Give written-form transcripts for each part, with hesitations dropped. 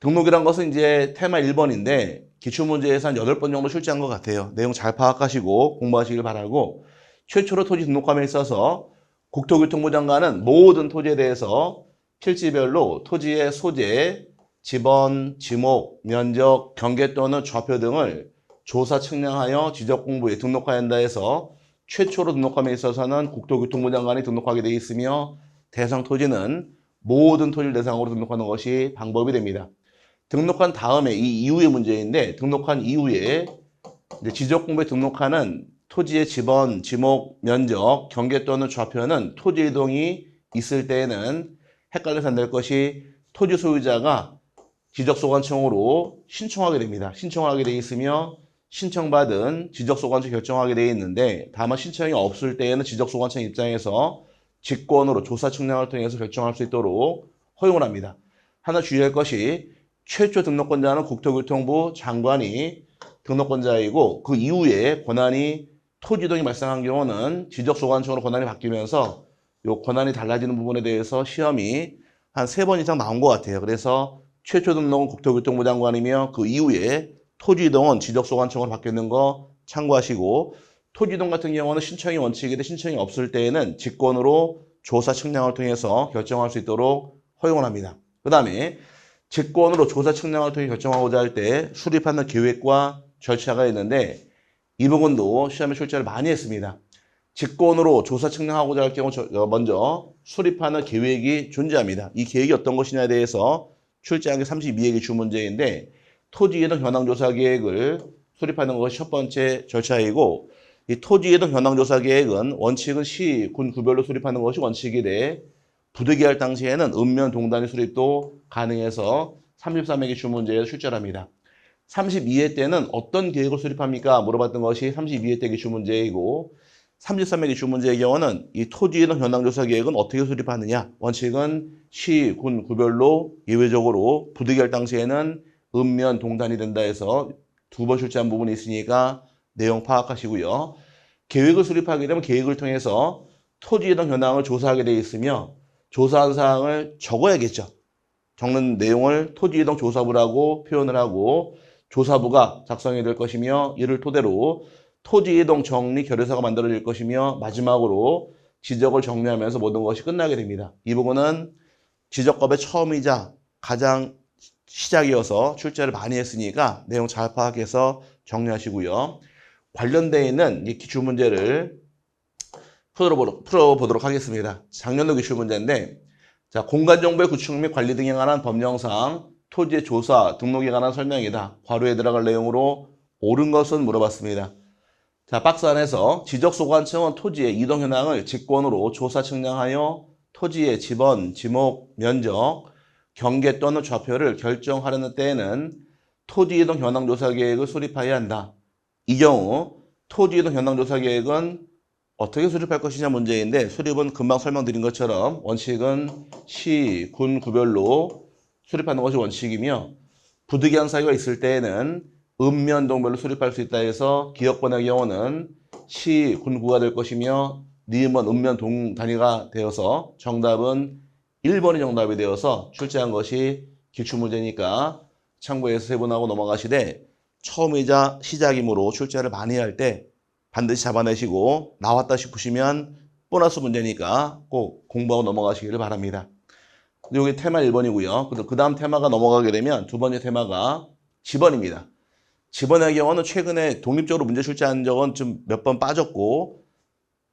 등록이란 것은 이제 테마 1번인데 기출문제에서 한 8번 정도 출제한 것 같아요. 내용 잘 파악하시고 공부하시길 바라고, 최초로 토지 등록함에 있어서 국토교통부 장관은 모든 토지에 대해서 필지별로 토지의 소재, 지번, 지목, 면적, 경계 또는 좌표 등을 조사 측량하여 지적 공부에 등록해야 한다 해서 최초로 등록함에 있어서는 국토교통부 장관이 등록하게 되어 있으며, 대상 토지는 모든 토지를 대상으로 등록하는 것이 방법이 됩니다. 등록한 다음에 이 이후의 문제인데, 등록한 이후에 이제 지적 공부에 등록하는 토지의 지번, 지목, 면적, 경계 또는 좌표는 토지 이동이 있을 때에는 헷갈려서 안 될 것이 토지 소유자가 지적소관청으로 신청하게 됩니다. 신청하게 돼 있으며 신청받은 지적소관청 결정하게 돼 있는데, 다만 신청이 없을 때에는 지적소관청 입장에서 직권으로 조사 측량을 통해서 결정할 수 있도록 허용을 합니다. 하나 주의할 것이 최초 등록권자는 국토교통부 장관이 등록권자이고, 그 이후에 권한이 토지 이동이 발생한 경우는 지적소관청으로 권한이 바뀌면서 이 권한이 달라지는 부분에 대해서 시험이 한 3번 이상 나온 것 같아요. 그래서 최초 등록은 국토교통부 장관이며 그 이후에 토지 이동은 지적소관청으로 바뀌는 거 참고하시고, 토지 이동 같은 경우는 신청이 원칙인데 신청이 없을 때에는 직권으로 조사 측량을 통해서 결정할 수 있도록 허용을 합니다. 그 다음에 직권으로 조사 측량을 통해 결정하고자 할 때 수립하는 계획과 절차가 있는데, 이 부분도 시험에 출제를 많이 했습니다. 직권으로 조사 측량하고자 할 경우 먼저 수립하는 계획이 존재합니다. 이 계획이 어떤 것이냐에 대해서 출제한 게 32회 기출문제인데, 토지이동 현황조사 계획을 수립하는 것이 첫 번째 절차이고, 이 토지이동 현황조사 계획은 원칙은 시, 군, 구별로 수립하는 것이 원칙이래 부득이할 당시에는 읍면 동단위 수립도 가능해서 33회 기출문제에서 출제를 합니다. 32회 때는 어떤 계획을 수립합니까? 물어봤던 것이 32회 때 기출문제이고, 33회 기출문제의 경우는 이 토지이동 현황조사 계획은 어떻게 수립하느냐? 원칙은 시, 군, 구별로 예외적으로 부득이할 당시에는 읍면 동단이 된다 해서 2번 출제한 부분이 있으니까 내용 파악하시고요. 계획을 수립하게 되면 계획을 통해서 토지이동 현황을 조사하게 되어 있으며, 조사한 사항을 적어야겠죠. 적는 내용을 토지이동 조사부라고 표현을 하고 조사부가 작성이 될 것이며, 이를 토대로 토지이동 정리 결의서가 만들어질 것이며, 마지막으로 지적을 정리하면서 모든 것이 끝나게 됩니다. 이 부분은 지적법의 처음이자 가장 시작이어서 출제를 많이 했으니까 내용 잘 파악해서 정리하시고요. 관련되어 있는 이 기출문제를 풀어보도록 하겠습니다. 작년도 기출문제인데, 자, 공간정보의 구축 및 관리 등에 관한 법령상 토지의 조사, 등록에 관한 설명이다. 괄호에 들어갈 내용으로 옳은 것은 물어봤습니다. 자, 박스 안에서 지적소관청은 토지의 이동 현황을 직권으로 조사 측량하여 토지의 지번, 지목, 면적, 경계 또는 좌표를 결정하려는 때에는 토지이동 현황조사 계획을 수립해야 한다. 이 경우 토지이동 현황조사 계획은 어떻게 수립할 것이냐 문제인데, 수립은 금방 설명드린 것처럼 원칙은 시, 군, 구별로 수립하는 것이 원칙이며, 부득이한 사유가 있을 때에는 읍면, 동별로 수립할 수 있다 해서 기역번의 경우는 시, 군구가 될 것이며, 니은, 읍면, 동 단위가 되어서 정답은 1번이 정답이 되어서 출제한 것이 기출문제니까 참고해서 세분하고 넘어가시되, 처음이자 시작이므로 출제를 많이 할 때 반드시 잡아내시고, 나왔다 싶으시면 보너스 문제니까 꼭 공부하고 넘어가시기를 바랍니다. 여기 테마 1번이고요. 그 다음 테마가 넘어가게 되면 두 번째 테마가 지번입니다. 지번의 경우는 최근에 독립적으로 문제 출제한 적은 좀 몇 번 빠졌고,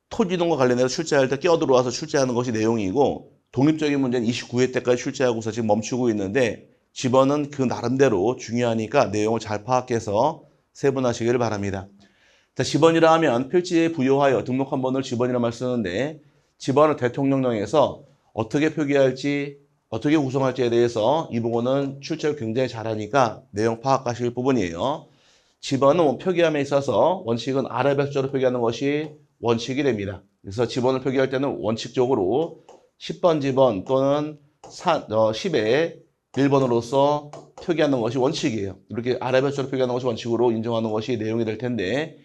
토지이동과 관련해서 출제할 때 끼어들어와서 출제하는 것이 내용이고, 독립적인 문제는 29회 때까지 출제하고서 지금 멈추고 있는데, 지번은 그 나름대로 중요하니까 내용을 잘 파악해서 세분하시기를 바랍니다. 자, 지번이라 하면 필지에 부여하여 등록한 번호를 지번이라 말 쓰는데, 지번을 대통령령에서 어떻게 표기할지, 어떻게 구성할지에 대해서 이 부분은 출제를 굉장히 잘하니까 내용 파악하실 부분이에요. 지번은 표기함에 있어서 원칙은 아래 숫자로 표기하는 것이 원칙이 됩니다. 그래서 지번을 표기할 때는 원칙적으로 10번 지번 또는 10의 1번으로서 표기하는 것이 원칙이에요. 이렇게 아래 숫자로 표기하는 것이 원칙으로 인정하는 것이 내용이 될 텐데,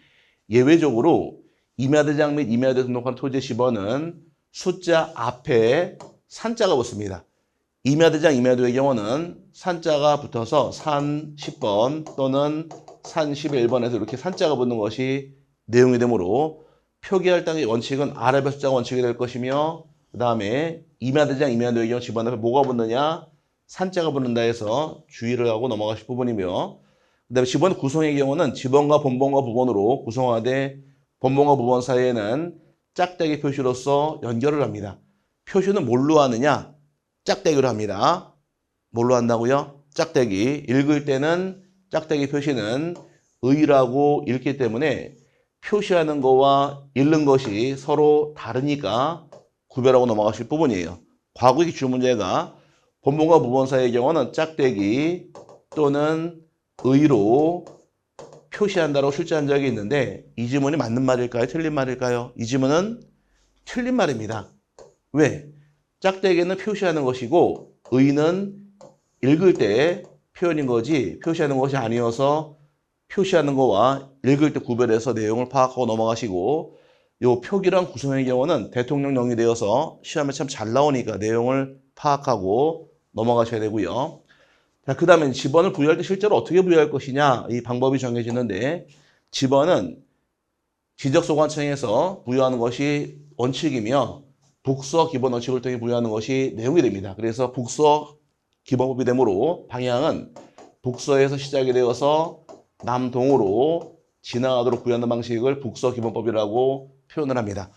예외적으로 임야대장 및 임야대 등록한 토지의 지번은 숫자 앞에 산자가 붙습니다. 임야대장, 임야도의 경우는 산자가 붙어서 산 10번 또는 산 11번에서 이렇게 산자가 붙는 것이 내용이 되므로 표기할 당의 원칙은 아랍의 숫자가 원칙이 될 것이며 그 다음에 임야대장, 임야도의 경우 집안 앞에 뭐가 붙느냐? 산자가 붙는다 해서 주의를 하고 넘어가실 부분이며 그 다음에 집안 구성의 경우는 집원과 본번과 부번으로 구성하되 본번과 부번 사이에는 짝대기 표시로서 연결을 합니다. 표시는 뭘로 하느냐? 짝대기로 합니다. 뭘로 한다고요? 짝대기. 읽을 때는 짝대기 표시는 의라고 읽기 때문에 표시하는 거와 읽는 것이 서로 다르니까 구별하고 넘어가실 부분이에요. 과거의 기출문제가 본번과 부번 사이의 경우는 짝대기 또는 의로 표시한다고 출제한 적이 있는데 이 지문이 맞는 말일까요? 틀린 말일까요? 이 지문은 틀린 말입니다. 왜? 짝대기는 표시하는 것이고 의는 읽을 때 표현인 거지 표시하는 것이 아니어서 표시하는 거와 읽을 때 구별해서 내용을 파악하고 넘어가시고 요 표기란 구성의 경우는 대통령령이 되어서 시험에 참 잘 나오니까 내용을 파악하고 넘어가셔야 되고요. 자, 그 다음에 집원을 부여할 때 실제로 어떻게 부여할 것이냐 이 방법이 정해지는데 집원은 지적소관청에서 부여하는 것이 원칙이며 북서 기본 원칙을 통해 부여하는 것이 내용이 됩니다. 그래서 북서 기본법이 되므로 방향은 북서에서 시작이 되어서 남동으로 지나가도록 부여하는 방식을 북서 기본법이라고 표현을 합니다.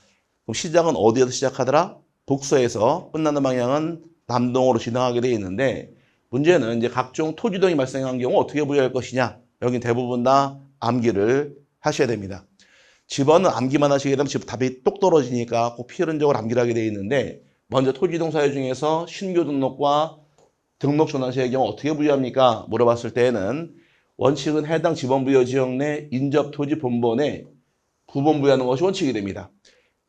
그럼 시작은 어디에서 시작하더라? 북서에서 끝나는 방향은 남동으로 지나가게 되어 있는데 문제는 이제 각종 토지동이 발생한 경우 어떻게 부여할 것이냐. 여기 대부분 다 암기를 하셔야 됩니다. 집어는 암기만 하시게 되면 답이 똑 떨어지니까 꼭 필연적으로 암기를 하게 되어 있는데 먼저 토지동 사유 중에서 신규 등록과 등록 전환 시의 경우 어떻게 부여합니까? 물어봤을 때에는 원칙은 해당 지번 부여 지역 내 인접 토지 본번에 부번 부여하는 것이 원칙이 됩니다.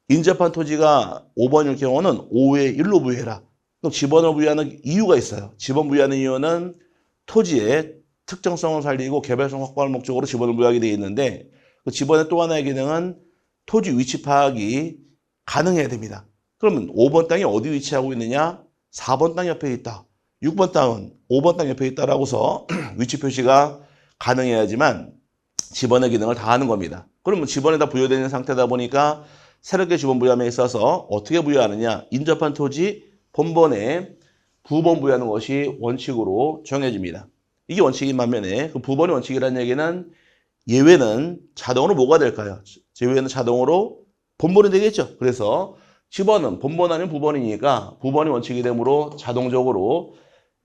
인접한 토지가 5번일 경우는 5의 1로 부여해라. 그럼 지번을 부여하는 이유가 있어요. 지번 부여하는 이유는 토지의 특정성을 살리고 개발성 확보할 목적으로 지번을 부여하게 되어 있는데 그 지번의 또 하나의 기능은 토지 위치 파악이 가능해야 됩니다. 그러면 5번 땅이 어디 위치하고 있느냐? 4번 땅 옆에 있다. 6번 땅은 5번 땅 옆에 있다라고서 위치 표시가 가능해야지만 지번의 기능을 다 하는 겁니다. 그러면 지번에다 부여되는 상태다 보니까 새롭게 지번 부여함에 있어서 어떻게 부여하느냐? 인접한 토지 본번에 부번 부여하는 것이 원칙으로 정해집니다. 이게 원칙인 반면에 그 부번이 원칙이라는 얘기는 예외는 자동으로 뭐가 될까요? 예외는 자동으로 본번이 되겠죠. 그래서 지번은 본번 아닌 부번이니까 부번이 원칙이 되므로 자동적으로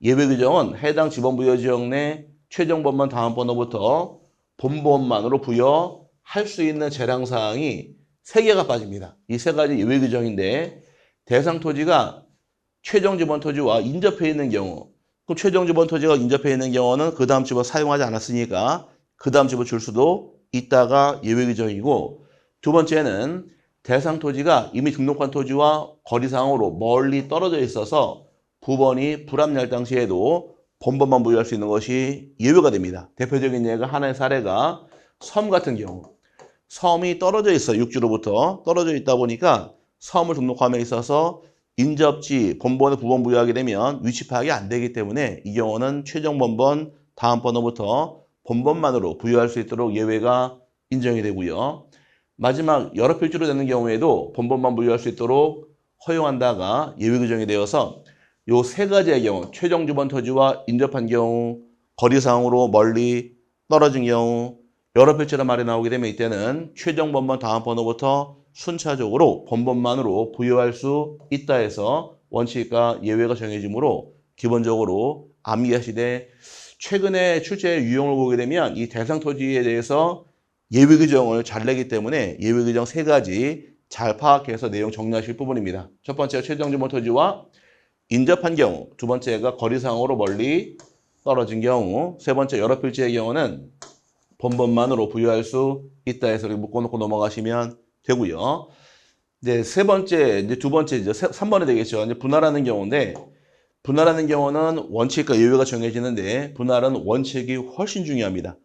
예외 규정은 해당 지번 부여 지역 내 최종 번만 다음 번호부터 본번만으로 부여할 수 있는 재량사항이 3개가 빠집니다. 이 3가지 예외 규정인데 대상 토지가 최종 지번 토지와 인접해 있는 경우 그럼 최종 지번 토지가 인접해 있는 경우는 그 다음 지번 사용하지 않았으니까 그 다음 집을 줄 수도 있다가 예외 규정이고 두 번째는 대상 토지가 이미 등록한 토지와 거리상으로 멀리 떨어져 있어서 부번이 불합리할 당시에도 본번만 부여할 수 있는 것이 예외가 됩니다. 대표적인 예가 하나의 사례가 섬 같은 경우 섬이 떨어져 있어요. 육지로부터 떨어져 있다 보니까 섬을 등록함에 있어서 인접지 본번에 부번 부여하게 되면 위치 파악이 안 되기 때문에 이 경우는 최종 번번 다음 번호부터 본번만으로 부여할 수 있도록 예외가 인정이 되고요. 마지막 여러 필지로 되는 경우에도 본번만 부여할 수 있도록 허용한다가 예외 규정이 되어서 요 3가지의 경우 최종 지번 토지와 인접한 경우 거리상으로 멀리 떨어진 경우 여러 필지로 말이 나오게 되면 이때는 최종 번번 다음 번호부터 순차적으로 본번만으로 부여할 수 있다 해서 원칙과 예외가 정해지므로 기본적으로 암기하시되 최근에 출제 유형을 보게 되면 이 대상 토지에 대해서 예외 규정을 잘 내기 때문에 예외 규정 3가지 잘 파악해서 내용 정리하실 부분입니다. 첫 번째가 최종 지번 토지와 인접한 경우, 두 번째가 거리상으로 멀리 떨어진 경우, 세 번째 여러 필지의 경우는 본번만으로 부여할 수 있다 해서 이렇게 묶어놓고 넘어가시면 되고요. 이제 세 번째, 이제 두 번째, 이제 3번이 되겠죠. 이제 분할하는 경우인데, 분할하는 경우는 원칙과 예외가 정해지는데, 분할은 원칙이 훨씬 중요합니다.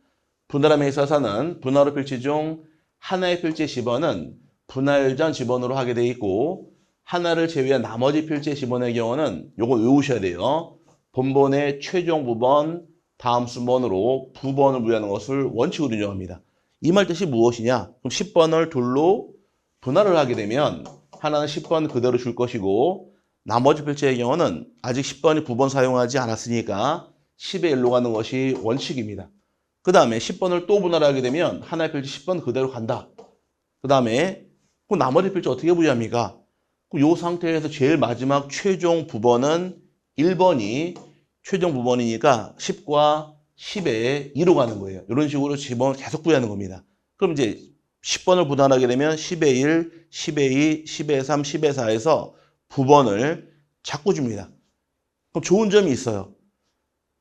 분할함에 있어서는 분할 후 필지 중 하나의 필지 지번은 분할 전 지번으로 하게 돼 있고, 하나를 제외한 나머지 필지의 지번의 경우는 요거 외우셔야 돼요. 본번의 최종 부번 다음 순번으로 부번을 부여하는 것을 원칙으로 인정합니다. 이 말 뜻이 무엇이냐? 그럼 10번을 둘로 분할을 하게 되면 하나는 10번 그대로 줄 것이고 나머지 필지의 경우는 아직 10번이 9번 사용하지 않았으니까 10의 1로 가는 것이 원칙입니다. 그 다음에 10번을 또 분할하게 되면 하나의 필지 10번 그대로 간다. 그 다음에 나머지 필지 어떻게 부여합니까? 이 상태에서 제일 마지막 최종 부번은 1번이 최종 부번이니까 10과 10의 2로 가는 거예요. 이런 식으로 집어넣어 계속 부여하는 겁니다. 그럼 이제 10번을 분할하게 되면 10의 1, 10의 2, 10의 3, 10의 4에서 부번을 자꾸 줍니다. 그럼 좋은 점이 있어요.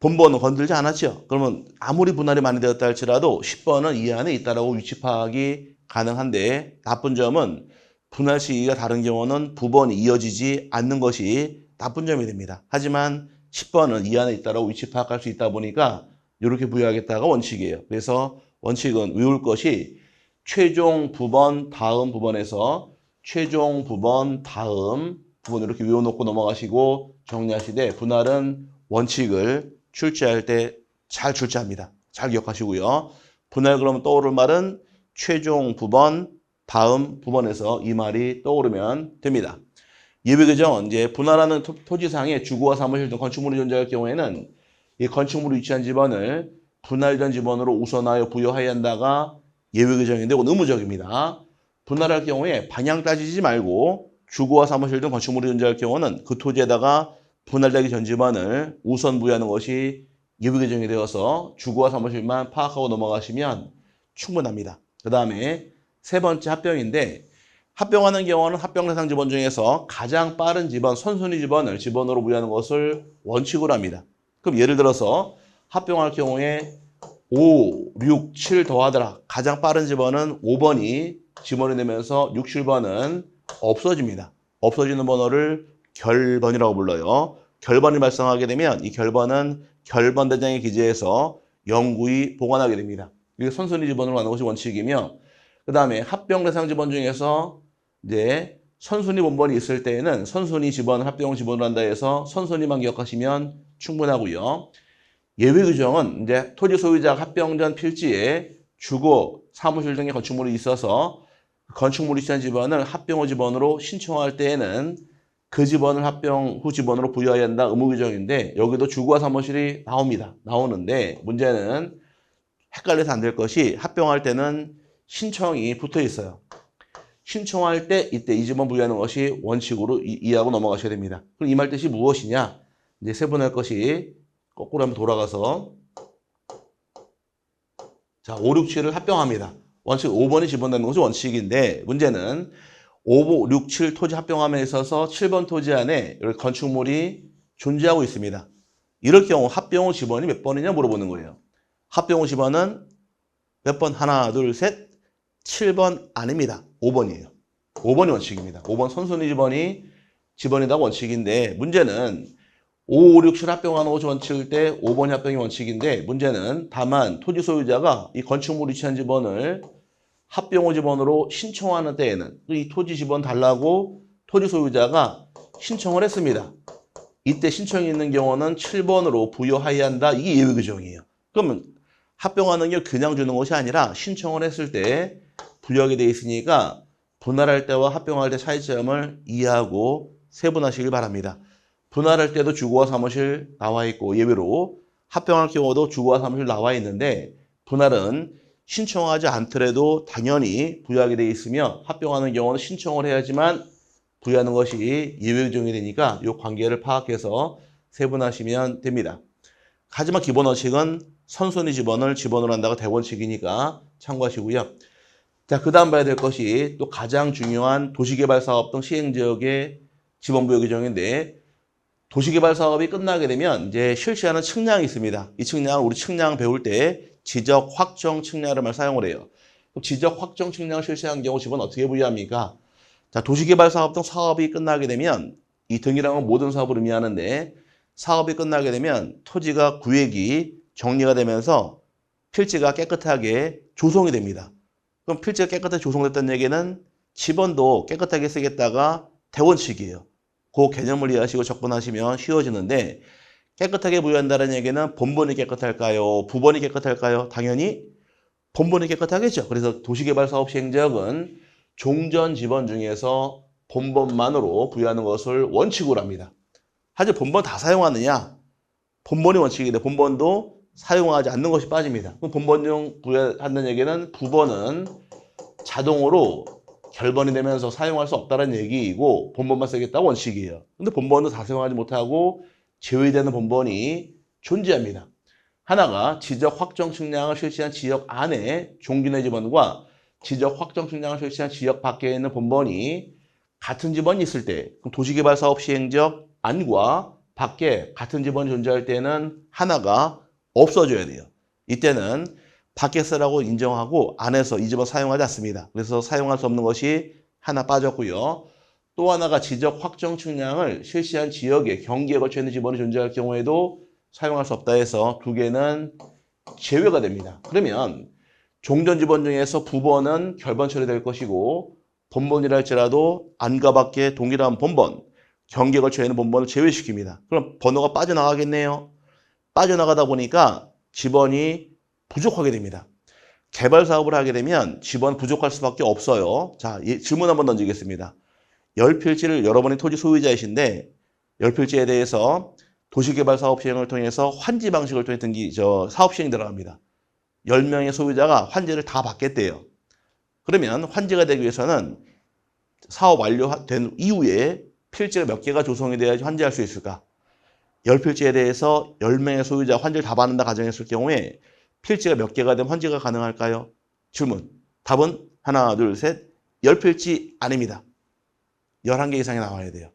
본번은 건들지 않았죠. 그러면 아무리 분할이 많이 되었다 할지라도 10번은 이 안에 있다라고 위치 파악이 가능한데 나쁜 점은 분할 시기가 다른 경우는 부번이 이어지지 않는 것이 나쁜 점이 됩니다. 하지만 10번은 이 안에 있다라고 위치 파악할 수 있다 보니까 이렇게 부여하겠다가 원칙이에요. 그래서 원칙은 외울 것이 최종 부번 다음 부번에서 최종 부번 다음 부분 이렇게 외워놓고 넘어가시고 정리하시되 분할은 원칙을 출제할 때 잘 출제합니다. 잘 기억하시고요. 분할 그러면 떠오를 말은 최종 부번 다음 부번에서 이 말이 떠오르면 됩니다. 예외규정은 이제 분할하는 토지상에 주거와 사무실 등 건축물이 존재할 경우에는 이 건축물이 위치한 지번을 분할된 지번으로 우선하여 부여해야 한다가 예외규정인데 이건 의무적입니다. 분할할 경우에 방향 따지지 말고 주거와 사무실 등 건축물이 존재할 경우는 그 토지에다가 분할되기 전 지번을 우선 부여하는 것이 예외규정이 되어서 주거와 사무실만 파악하고 넘어가시면 충분합니다. 그 다음에 세 번째 합병인데 합병하는 경우는 합병 대상 지번 중에서 가장 빠른 지번, 선순위 지번을 지번으로 부여하는 것을 원칙으로 합니다. 그럼 예를 들어서 합병할 경우에 5, 6, 7 더하더라. 가장 빠른 지번은 5번이 지번이 되면서 6, 7번은 없어집니다. 없어지는 번호를 결번이라고 불러요. 결번이 발생하게 되면 이 결번은 결번 대장에 기재해서 영구히 보관하게 됩니다. 이게 선순위 지번으로 가는 것이 원칙이며 그 다음에 합병 대상 지번 중에서 이제 선순위 본번이 있을 때에는 선순위 지번, 합병 지번으로 한다 해서 선순위만 기억하시면 충분하고요. 예외 규정은 이제 토지 소유자가 합병 전 필지에 주거, 사무실 등의 건축물이 있어서 건축물이 위치한 지번을 합병 후 지번으로 신청할 때에는 그 지번을 합병 후 지번으로 부여해야 한다 의무 규정인데 여기도 주거와 사무실이 나옵니다. 나오는데 문제는 헷갈려서 안 될 것이 합병할 때는 신청이 붙어 있어요. 신청할 때 이때 이 지번 부여하는 것이 원칙으로 이해하고 넘어가셔야 됩니다. 그럼 이 말 뜻이 무엇이냐? 이제 세분할 것이 거꾸로 한번 돌아가서 자 5, 6, 7을 합병합니다. 원칙 5번이 지번되는 것이 원칙인데 문제는 5, 6, 7 토지 합병함에 있어서 7번 토지 안에 이렇게 건축물이 존재하고 있습니다. 이럴 경우 합병 후 지번이 몇 번이냐 물어보는 거예요. 합병 후 지번은 몇 번? 하나, 둘, 셋. 7번 아닙니다. 5번이에요. 5번이 원칙입니다. 5번 선순위 지번이다 원칙인데 문제는 5, 5, 6, 7 합병하는 것이 원칙일 때 5번이 합병이 원칙인데 문제는 다만 토지 소유자가 이 건축물 위치한 지번을 합병 후 지번으로 신청하는 때에는 이 토지 지번 달라고 토지 소유자가 신청을 했습니다. 이때 신청이 있는 경우는 7번으로 부여해야 한다. 이게 예외 규정이에요. 그러면 합병하는 게 그냥 주는 것이 아니라 신청을 했을 때 부여하게 돼 있으니까 분할할 때와 합병할 때 차이점을 이해하고 세분하시길 바랍니다. 분할할 때도 주거와 사무실 나와 있고 예외로 합병할 경우도 주거와 사무실 나와 있는데 분할은 신청하지 않더라도 당연히 부여하게 돼 있으며 합병하는 경우는 신청을 해야지만 부여하는 것이 예외 규정이 되니까 이 관계를 파악해서 세분하시면 됩니다. 하지만 기본 원칙은 선순위 지번을 지번으로 한다가 대원칙이니까 참고하시고요. 자, 그 다음 봐야 될 것이 또 가장 중요한 도시개발사업 등 시행지역의 지번부여 규정인데 도시개발사업이 끝나게 되면 이제 실시하는 측량이 있습니다. 이 측량은 우리 측량 배울 때 지적 확정 측량을 말 사용을 해요. 그럼 지적 확정 측량을 실시한 경우 지번 어떻게 부여합니까? 자, 도시개발사업 등 사업이 끝나게 되면 이 등이라는 건 모든 사업을 의미하는데 사업이 끝나게 되면 토지가 구획이 정리가 되면서 필지가 깨끗하게 조성이 됩니다. 그럼 필지가 깨끗하게 조성됐다는 얘기는 지번도 깨끗하게 쓰겠다가 대원칙이에요. 그 개념을 이해하시고 접근하시면 쉬워지는데 깨끗하게 부여한다는 얘기는 본본이 깨끗할까요? 부본이 깨끗할까요? 당연히 본본이 깨끗하겠죠. 그래서 도시개발사업시행지역은 종전 지번 중에서 본본만으로 부여하는 것을 원칙으로 합니다. 하지만 본본 다 사용하느냐? 본본이 원칙인데 본본도 사용하지 않는 것이 빠집니다. 그럼 본본용 부여한다는 얘기는 부본은 자동으로 결번이 되면서 사용할 수 없다는 얘기이고 본본만 쓰겠다고 원칙이에요. 근데 본본도 다 사용하지 못하고 제외되는 본본이 존재합니다. 하나가 지적 확정 측량을 실시한 지역 안에 종균의 지번과 지적 확정 측량을 실시한 지역 밖에 있는 본본이 같은 지번이 있을 때, 그럼 도시개발사업시행지역 안과 밖에 같은 지번이 존재할 때는 하나가 없어져야 돼요. 이때는 밖에 쓰라고 인정하고 안에서 이 지번 사용하지 않습니다. 그래서 사용할 수 없는 것이 하나 빠졌고요. 또 하나가 지적 확정 측량을 실시한 지역에 경기에 걸쳐 있는 지번이 존재할 경우에도 사용할 수 없다 해서 두 개는 제외가 됩니다. 그러면 종전 지번 중에서 부번은 결번 처리될 것이고 본번이라 할지라도 안과 밖에 동일한 본번, 경기에 걸쳐 있는 본번을 제외시킵니다. 그럼 번호가 빠져나가겠네요. 빠져나가다 보니까 지번이 부족하게 됩니다. 개발 사업을 하게 되면 지번 부족할 수밖에 없어요. 자, 질문 한번 던지겠습니다. 10필지를 여러분이 토지 소유자이신데 10필지에 대해서 도시개발 사업 시행을 통해서 환지 방식을 통해 사업 시행이 들어갑니다. 10명의 소유자가 환지를 다 받겠대요. 그러면 환지가 되기 위해서는 사업 완료된 이후에 필지가 몇 개가 조성이 돼야지 환지할 수 있을까? 10필지에 대해서 10명의 소유자 환지를 다 받는다 가정했을 경우에 필지가 몇 개가 되면 환지가 가능할까요? 질문. 답은 하나, 둘, 셋. 10필지 아닙니다. 11개 이상이 나와야 돼요.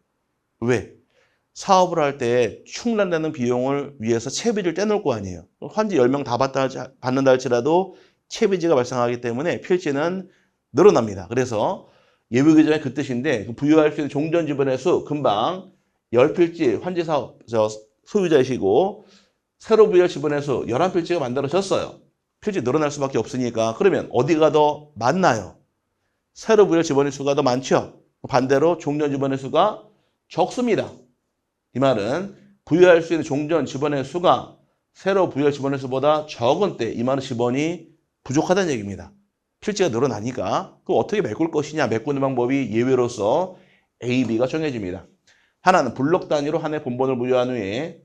왜? 사업을 할 때 충당되는 비용을 위해서 채비를 떼놓을 거 아니에요. 환지 10명 다 받는다 할지라도 채비지가 발생하기 때문에 필지는 늘어납니다. 그래서 예외 규정의 그 뜻인데 부여할 수 있는 종전 지번의 수 금방 10필지 환지 사업 소유자이시고 새로 부여할 지번의 수 11필지가 만들어졌어요. 필지 늘어날 수밖에 없으니까 그러면 어디가 더 많나요? 새로 부여할 지번의 수가 더 많죠. 반대로 종전 지번의 수가 적습니다. 이 말은 부여할 수 있는 종전 지번의 수가 새로 부여할 지번의 수보다 적은 때 이 말은 지번이 부족하다는 얘기입니다. 필지가 늘어나니까 그럼 어떻게 메꿀 것이냐 메꾸는 방법이 예외로서 A, B가 정해집니다. 하나는 블록 단위로 한 해 본번을 부여한 후에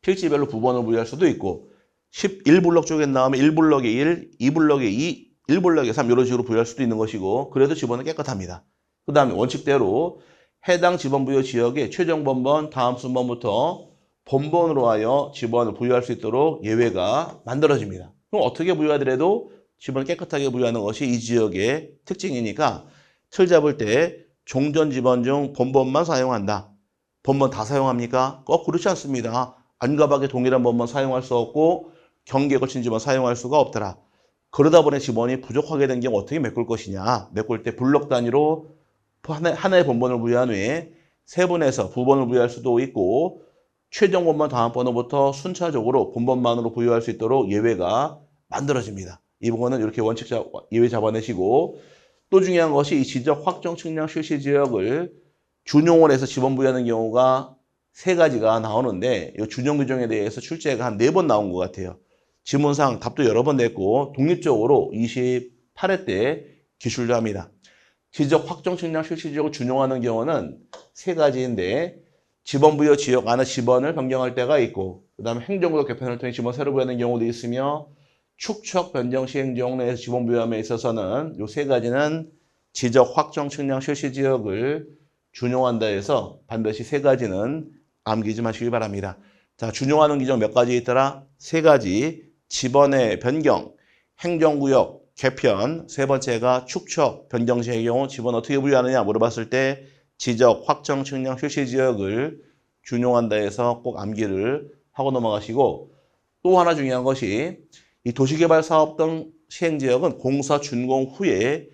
필지별로 부번을 부여할 수도 있고 11블록 쪽에 나오면 1블록에 1, 2블록에 2, 1블록에 3 이런 식으로 부여할 수도 있는 것이고 그래도 지번은 깨끗합니다. 그 다음에 원칙대로 해당 지번 부여 지역의 최종 본번 다음 순번부터 본번으로 하여 지번을 부여할 수 있도록 예외가 만들어집니다. 그럼 어떻게 부여하더라도 지번을 깨끗하게 부여하는 것이 이 지역의 특징이니까 틀 잡을 때 종전 지번 중 본번만 사용한다. 본번 다 사용합니까? 그렇지 않습니다. 안과 밖에 동일한 본번 사용할 수 없고 경기에 걸친 지번 사용할 수가 없더라. 그러다 보니 지번이 부족하게 된 경우 어떻게 메꿀 것이냐. 메꿀 때 블록 단위로 하나의 본번을 부여한 후에 세분해서 부번을 부여할 수도 있고 최종 본번 다음 번호부터 순차적으로 본번만으로 부여할 수 있도록 예외가 만들어집니다. 이 부분은 이렇게 원칙 예외 잡아내시고 또 중요한 것이 이 지적 확정 측량 실시 지역을 준용을 해서 지번 부여하는 경우가 3가지가 나오는데 이 준용 규정에 대해서 출제가 한 4번 나온 것 같아요. 지문상 답도 여러 번 냈고 독립적으로 28회 때 기출도 합니다. 지적 확정 측량 실시 지역을 준용하는 경우는 3가지인데 지번 부여 지역 안에 지번을 변경할 때가 있고 그 다음에 행정구역 개편을 통해 지번 새로 부여하는 경우도 있으며 축척 변경 시행 지역 내에서 지번 부여함에 있어서는 이 3가지는 지적 확정 측량 실시 지역을 준용한다 해서 반드시 3가지는 암기지 마시기 바랍니다. 자, 준용하는 규정 몇 가지 있더라? 3가지. 지번의 변경, 행정구역 개편, 3번째가 축척 변경 시행의 경우 지번 어떻게 부여하느냐 물어봤을 때 지적 확정 측량 실시 지역을 준용한다 해서 꼭 암기를 하고 넘어가시고 또 하나 중요한 것이 이 도시개발 사업 등 시행지역은 공사 준공 후에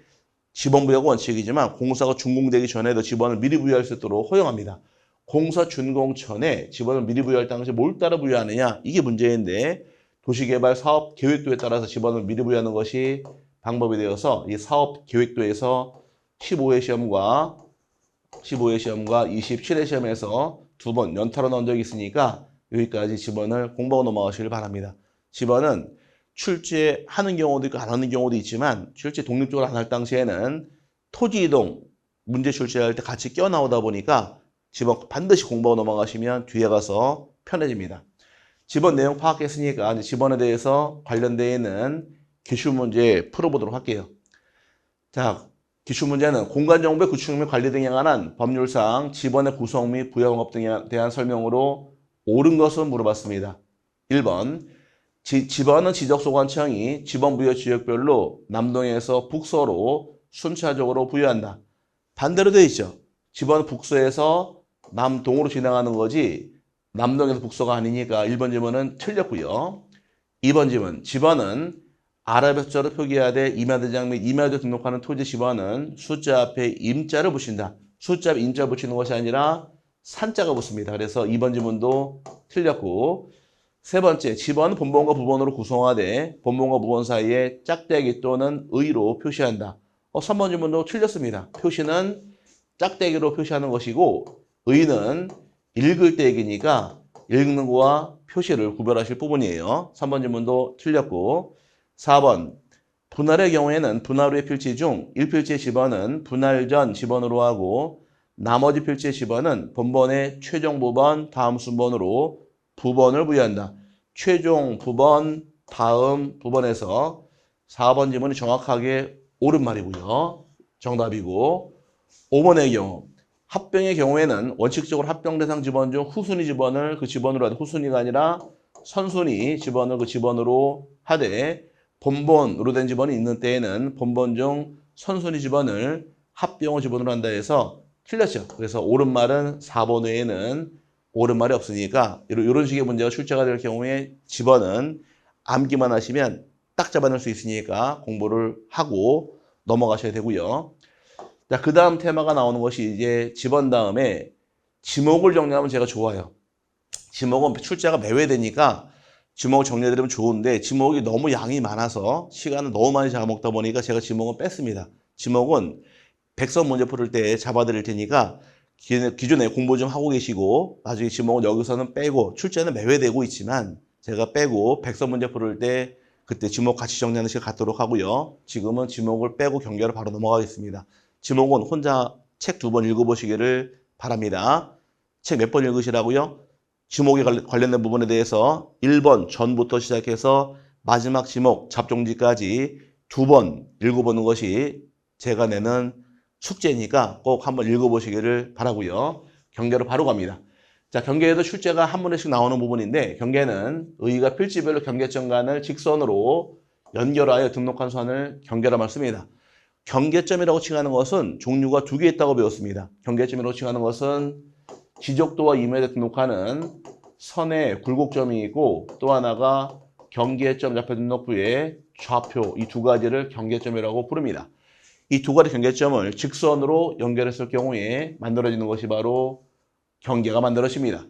지번 부여가 원칙이지만 공사가 준공되기 전에도 지번을 미리 부여할 수 있도록 허용합니다. 공사 준공 전에 지번을 미리 부여할 당시 뭘 따라 부여하느냐 이게 문제인데 도시개발 사업 계획도에 따라서 지번을 미리 부여하는 것이 방법이 되어서 이 사업 계획도에서 15회 시험과 27회 시험에서 2번 연타로 나온 적이 있으니까 여기까지 집원을 공부하고 넘어가시길 바랍니다. 집원은 출제하는 경우도 있고 안 하는 경우도 있지만 출제 독립적으로 안 할 당시에는 토지 이동 문제 출제할 때 같이 껴 나오다 보니까 집원 반드시 공부하고 넘어가시면 뒤에 가서 편해집니다. 집원 내용 파악했으니까 이제 집원에 대해서 관련되어 있는 기출문제 풀어보도록 할게요. 자, 기출문제는 공간정보의 구축 및 관리 등에 관한 법률상 집원의 구성 및 부여방법 등에 대한 설명으로 옳은 것은 물어봤습니다. 1번, 집원은 지적소관청이 집원 부여 지역별로 남동에서 북서로 순차적으로 부여한다. 반대로 되어 있죠. 집원 북서에서 남동으로 진행하는 거지 남동에서 북서가 아니니까 1번 지문은 틀렸고요. 2번 지문, 집원은 아랍의 숫자로 표기하되 임야대장 및 임야도에 등록하는 토지 집원은 숫자 앞에 임자를 붙인다. 숫자 앞에 임자 붙이는 것이 아니라 산자가 붙습니다. 그래서 2번 지문도 틀렸고, 세 번째, 집원은 본본과 부본으로 구성하되 본본과 부본 사이에 짝대기 또는 의로 표시한다. 3번 지문도 틀렸습니다. 표시는 짝대기로 표시하는 것이고 의는 읽을 때 얘기니까 읽는 거와 표시를 구별하실 부분이에요. 3번 지문도 틀렸고, 4번, 분할의 경우에는 분할 후의 필지 중 1필지의 집원은 분할 전 집원으로 하고 나머지 필지의 집원은 본번의 최종 부번 다음 순번으로 부번을 부여한다. 최종 부번 다음 부번에서 4번 지문이 정확하게 옳은 말이고요. 정답이고, 5번의 경우 합병의 경우에는 원칙적으로 합병 대상 집원 중 후순위 집원을 그 집원으로 하되 후순위가 아니라 선순위 집원을 그 집원으로 하되 본본으로 된 집원이 있는 때에는 본본 중 선순위 집원을 합병 집원으로 한다 해서 틀렸죠. 그래서 옳은 말은 4번 외에는 옳은 말이 없으니까 이런 식의 문제가 출제가 될 경우에 집원은 암기만 하시면 딱 잡아낼 수 있으니까 공부를 하고 넘어가셔야 되고요. 자, 그 다음 테마가 나오는 것이 이제 집원 다음에 지목을 정리하면 제가 좋아요. 지목은 출제가 매회되니까 지목을 정리해드리면 좋은데 지목이 너무 양이 많아서 시간을 너무 많이 잡아먹다 보니까 제가 지목은 뺐습니다. 지목은 백선 문제 풀을 때 잡아드릴 테니까 기존에 공부 좀 하고 계시고 나중에 지목은 여기서는 빼고 출제는 매회되고 있지만 제가 빼고 백선 문제 풀을 때 그때 지목 같이 정리하는 시간 갖도록 하고요. 지금은 지목을 빼고 경계로 바로 넘어가겠습니다. 지목은 혼자 책 2번 읽어보시기를 바랍니다. 책 몇 번 읽으시라고요? 지목에 관련된 부분에 대해서 1번 전부터 시작해서 마지막 지목 잡종지까지 2번 읽어보는 것이 제가 내는 숙제니까 꼭 한번 읽어보시기를 바라고요. 경계로 바로 갑니다. 자, 경계에도 출제가 한 문제씩 나오는 부분인데 경계는 의의가 필지별로 경계점간을 직선으로 연결하여 등록한 선을 경계라고 씁니다. 경계점이라고 칭하는 것은 종류가 2개 있다고 배웠습니다. 경계점이라고 칭하는 것은 지적도와 임야에 등록하는 선의 굴곡점이 있고 또 하나가 경계점 좌표 등록부의 좌표 이 2가지를 경계점이라고 부릅니다. 이 2가지 경계점을 직선으로 연결했을 경우에 만들어지는 것이 바로 경계가 만들어집니다.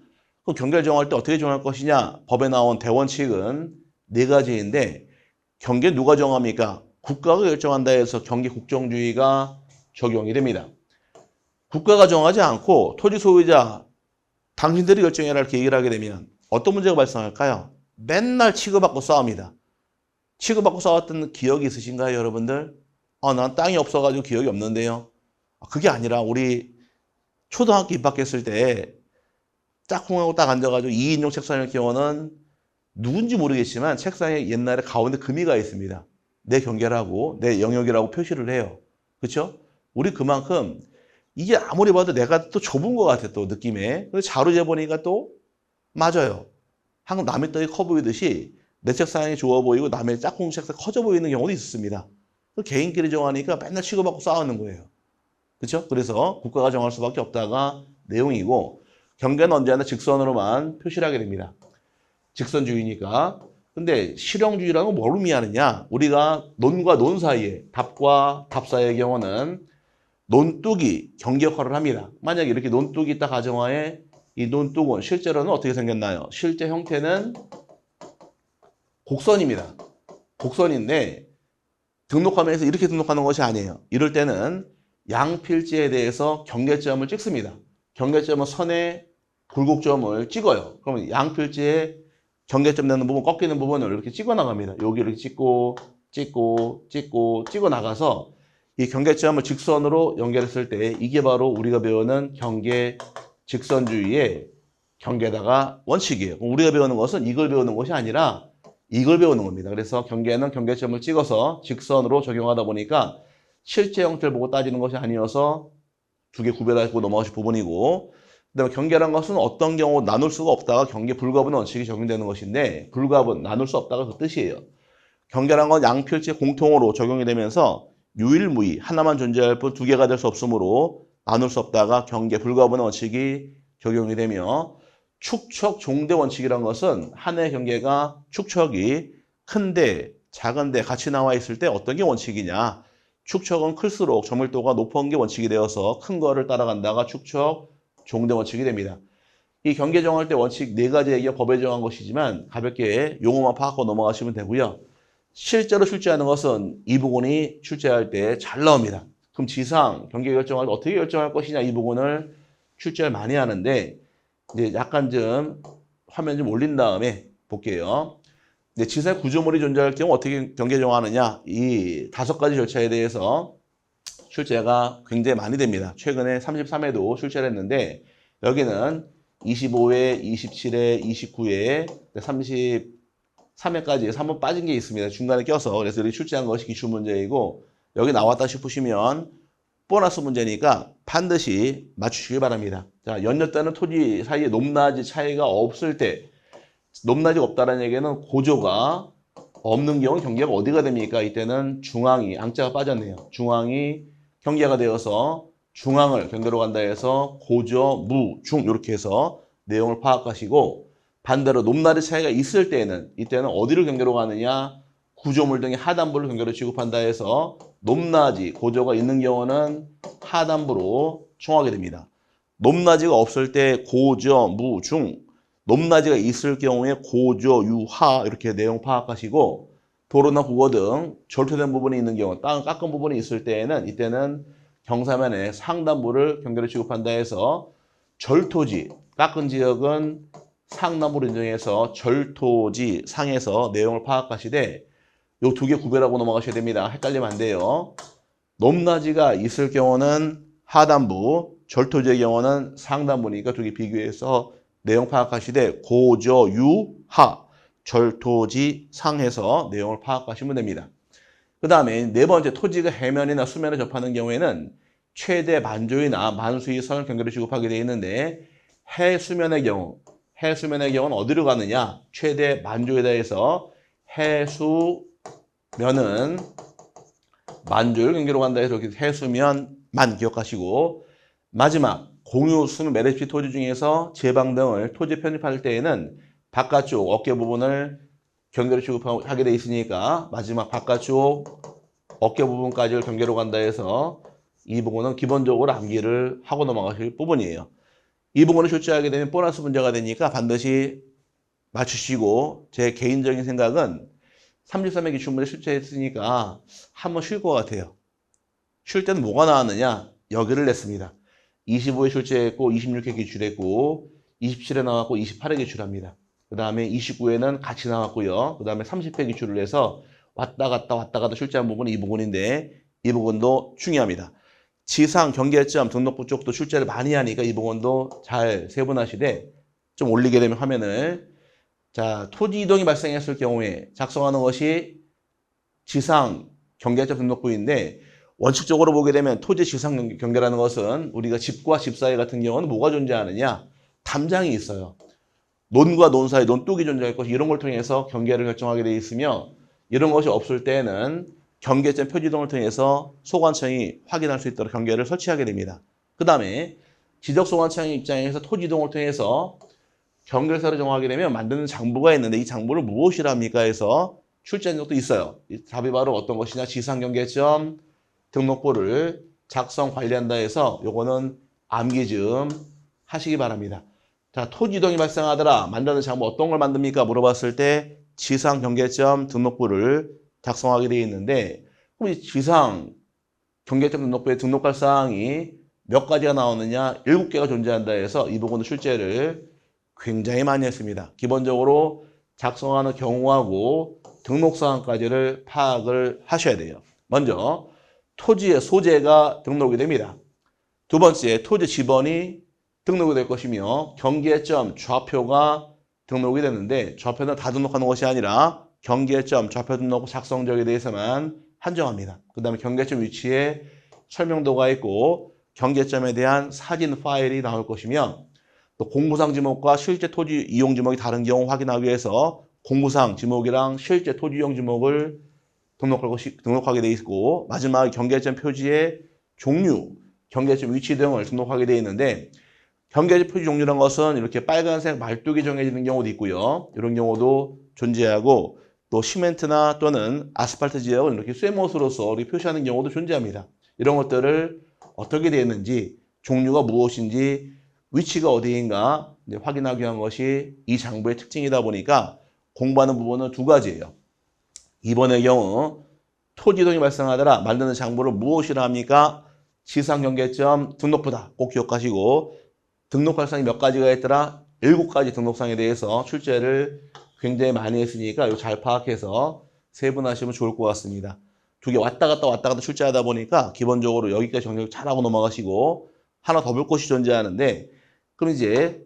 그 경계를 정할 때 어떻게 정할 것이냐? 법에 나온 대원칙은 4가지인데 경계 누가 정합니까? 국가가 결정한다 해서 경계 국정주의가 적용이 됩니다. 국가가 정하지 않고 토지 소유자 당신들이 결정해라 이렇게 얘기를 하게 되면 어떤 문제가 발생할까요? 맨날 치고받고 싸웁니다. 치고받고 싸웠던 기억이 있으신가요, 여러분들? 난 땅이 없어가지고 기억이 없는데요. 그게 아니라 우리 초등학교 입학했을 때 짝꿍하고 딱 앉아가지고 2인용 책상일 경우는 누군지 모르겠지만 책상에 옛날에 가운데 금이가 있습니다. 내 경계라고 내 영역이라고 표시를 해요. 그렇죠? 우리 그만큼 이게 아무리 봐도 내가 또 좁은 것 같아 또 느낌에. 그래서 자료 재보니까 또 맞아요. 항상 남의 떡이 커 보이듯이 내 책상이 좋아 보이고 남의 짝꿍 책상 커져 보이는 경우도 있었습니다. 개인끼리 정하니까 맨날 치고받고 싸우는 거예요. 그렇죠? 그래서 국가가 정할 수밖에 없다가 내용이고 경계는 언제나 직선으로만 표시를 하게 됩니다. 직선주의니까. 근데 실형주의라는 건 뭘 의미하느냐? 우리가 논과 논 사이에 답과 답 사이의 경우는 논뚝이 경계 역할을 합니다. 만약에 이렇게 논뚝이 있다 가정하에 이 논뚝은 실제로는 어떻게 생겼나요? 실제 형태는 곡선입니다. 곡선인데 등록화면에서 이렇게 등록하는 것이 아니에요. 이럴 때는 양 필지에 대해서 경계점을 찍습니다. 경계점은 선의 굴곡점을 찍어요. 그러면 양필지에 경계점 되는 부분, 꺾이는 부분을 이렇게 찍어 나갑니다. 여기 이렇게 찍고 찍어 나가서 이 경계점을 직선으로 연결했을 때 이게 바로 우리가 배우는 경계 직선주의의 경계다가 원칙이에요. 우리가 배우는 것은 이걸 배우는 것이 아니라 이걸 배우는 겁니다. 그래서 경계는 경계점을 찍어서 직선으로 적용하다 보니까 실제 형태를 보고 따지는 것이 아니어서 두 개 구별하고 넘어가실 부분이고, 그다음에 경계라는 것은 어떤 경우 나눌 수가 없다가 경계 불가분 원칙이 적용되는 것인데, 불가분 나눌 수 없다가 그 뜻이에요. 경계라는 건 양필지 공통으로 적용이 되면서 유일무이 하나만 존재할 뿐 두 개가 될 수 없으므로 나눌 수 없다가 경계 불가분 원칙이 적용이 되며, 축척 종대 원칙이라는 것은 하나의 경계가 축척이 큰데 작은데 같이 나와 있을 때 어떤 게 원칙이냐, 축척은 클수록 점밀도가 높은 게 원칙이 되어서 큰 거를 따라간다가 축척 종대 원칙이 됩니다. 이 경계 정할 때 원칙 4가지 얘기가 법에 정한 것이지만 가볍게 용어만 파악하고 넘어가시면 되고요. 실제로 출제하는 것은 이 부분이 출제할 때 잘 나옵니다. 그럼 지상 경계 결정할 때 어떻게 결정할 것이냐, 이 부분을 출제를 많이 하는데, 이제 약간 좀 화면 좀 올린 다음에 볼게요. 이제 지상 구조물이 존재할 경우 어떻게 경계 정하느냐, 이 5가지 절차에 대해서 출제가 굉장히 많이 됩니다. 최근에 33회도 출제를 했는데 여기는 25회, 27회, 29회, 33회까지 3번 빠진 게 있습니다. 중간에 껴서. 그래서 여기 출제한 것이 기출문제이고, 여기 나왔다 싶으시면 보너스 문제니까 반드시 맞추시길 바랍니다. 자, 연료대는 토지 사이에 높낮이 차이가 없을 때, 높낮이가 없다는 얘기는 고조가 없는 경우 경계가 어디가 됩니까? 이때는 중앙이, 앙자가 빠졌네요. 중앙이 경계가 되어서 중앙을 경계로 간다 해서 고조, 무, 중 이렇게 해서 내용을 파악하시고, 반대로 높낮이 차이가 있을 때에는 이때는 어디를 경계로 가느냐, 구조물 등의 하단부를 경계로 취급한다 해서 높낮이, 고조가 있는 경우는 하단부로 총하게 됩니다. 높낮이가 없을 때 고조, 무, 중, 높낮이가 있을 경우에 고조, 유, 하 이렇게 내용 파악하시고, 도로나 국어 등 절토된 부분이 있는 경우, 땅 깎은 부분이 있을 때에는 이때는 경사면의 상단부를 경계로 취급한다 해서 절토지, 깎은 지역은 상단부로 인정해서 절토지 상에서 내용을 파악하시되, 요 2개 구별하고 넘어가셔야 됩니다. 헷갈리면 안 돼요. 높낮이가 있을 경우는 하단부, 절토지의 경우는 상단부니까 2개 비교해서 내용 파악하시되 고조, 유, 하, 절토지 상에서 내용을 파악하시면 됩니다. 그 다음에 4번째, 토지가 해면이나 수면에 접하는 경우에는 최대 만조이나 만수의 선을 경계로 취급하게 되어 있는데, 해수면의 경우는 어디로 가느냐, 최대 만조에다 해서 해수면은 만조를 경계로 간다 해서 이렇게 해수면만 기억하시고, 마지막 공유, 수면, 매립지 토지 중에서 제방 등을 토지 편입할 때에는 바깥쪽 어깨 부분을 경계로 취급하게 돼 있으니까 마지막 바깥쪽 어깨 부분까지를 경계로 간다 해서 이 부분은 기본적으로 암기를 하고 넘어가실 부분이에요. 이 부분을 출제하게 되면 보너스 문제가 되니까 반드시 맞추시고, 제 개인적인 생각은 33회 기출문제 출제했으니까 한번 쉴 것 같아요. 쉴 때는 뭐가 나왔느냐, 여기를 냈습니다. 25회 출제했고 26회 기출했고 27회 나왔고 28회 기출합니다. 그 다음에 29회는 같이 나왔고요. 그 다음에 30회 기출을 해서 왔다 갔다 출제한 부분이 이 부분인데, 이 부분도 중요합니다. 지상 경계점 등록부 쪽도 출제를 많이 하니까 이 부분도 잘 세분하시되, 좀 올리게 되면 화면을, 자, 토지 이동이 발생했을 경우에 작성하는 것이 지상 경계점 등록부인데, 원칙적으로 보게 되면 토지 지상 경계라는 것은 우리가 집과 집 사이 같은 경우는 뭐가 존재하느냐, 담장이 있어요. 논과 논 사이 논뚝이 존재할 것이, 이런 걸 통해서 경계를 결정하게 되어 있으며, 이런 것이 없을 때는 경계점 표지등을 통해서 소관청이 확인할 수 있도록 경계를 설치하게 됩니다. 그 다음에 지적소관청의 입장에서 토지이동을 통해서 경계사를 정하게 되면 만드는 장부가 있는데, 이 장부를 무엇이라 합니까 해서 출제한 적도 있어요. 답이 바로 어떤 것이냐, 지상경계점 등록부를 작성 관리한다 해서 요거는 암기 좀 하시기 바랍니다. 자, 토지이동이 발생하더라, 만드는 장부 어떤 걸 만듭니까 물어봤을 때 지상 경계점 등록부를 작성하게 되어 있는데, 그럼 이 지상 경계점 등록부에 등록할 사항이 몇 가지가 나오느냐? 7개가 존재한다 해서 이 부분은 출제를 굉장히 많이 했습니다. 기본적으로 작성하는 경우하고 등록사항까지를 파악을 하셔야 돼요. 먼저 토지의 소재가 등록이 됩니다. 두 번째, 토지 지번이 등록이 될 것이며 경계점 좌표가 등록이 되는데 좌표는 다 등록하는 것이 아니라 경계점 좌표 등록 작성적에 대해서만 한정합니다. 그 다음에 경계점 위치에 설명도가 있고 경계점에 대한 사진 파일이 나올 것이며 또 공구상 지목과 실제 토지 이용 지목이 다른 경우 확인하기 위해서 공구상 지목이랑 실제 토지 이용 지목을 등록하게 돼 있고 마지막에 경계점 표지의 종류, 경계점 위치 등을 등록하게 되어 있는데 경계점 표지 종류란 것은 이렇게 빨간색 말뚝이 정해지는 경우도 있고요. 이런 경우도 존재하고 또 시멘트나 또는 아스팔트 지역을 이렇게 쇠못으로서 이렇게 표시하는 경우도 존재합니다. 이런 것들을 어떻게 되어 있는지, 종류가 무엇인지, 위치가 어디인가 확인하기 위한 것이 이 장부의 특징이다 보니까 공부하는 부분은 두 가지예요. 이번의 경우 토지 이동이 발생하더라 만드는 장부를 무엇이라 합니까? 지상경계점 등록부다. 꼭 기억하시고 등록할 사항이 몇 가지가 있더라? 7가지 등록사항에 대해서 출제를 굉장히 많이 했으니까 이거 잘 파악해서 세분하시면 좋을 것 같습니다. 두 개 왔다 갔다 출제하다 보니까 기본적으로 여기까지 정리를 잘하고 넘어가시고 하나 더 볼 것이 존재하는데 그럼 이제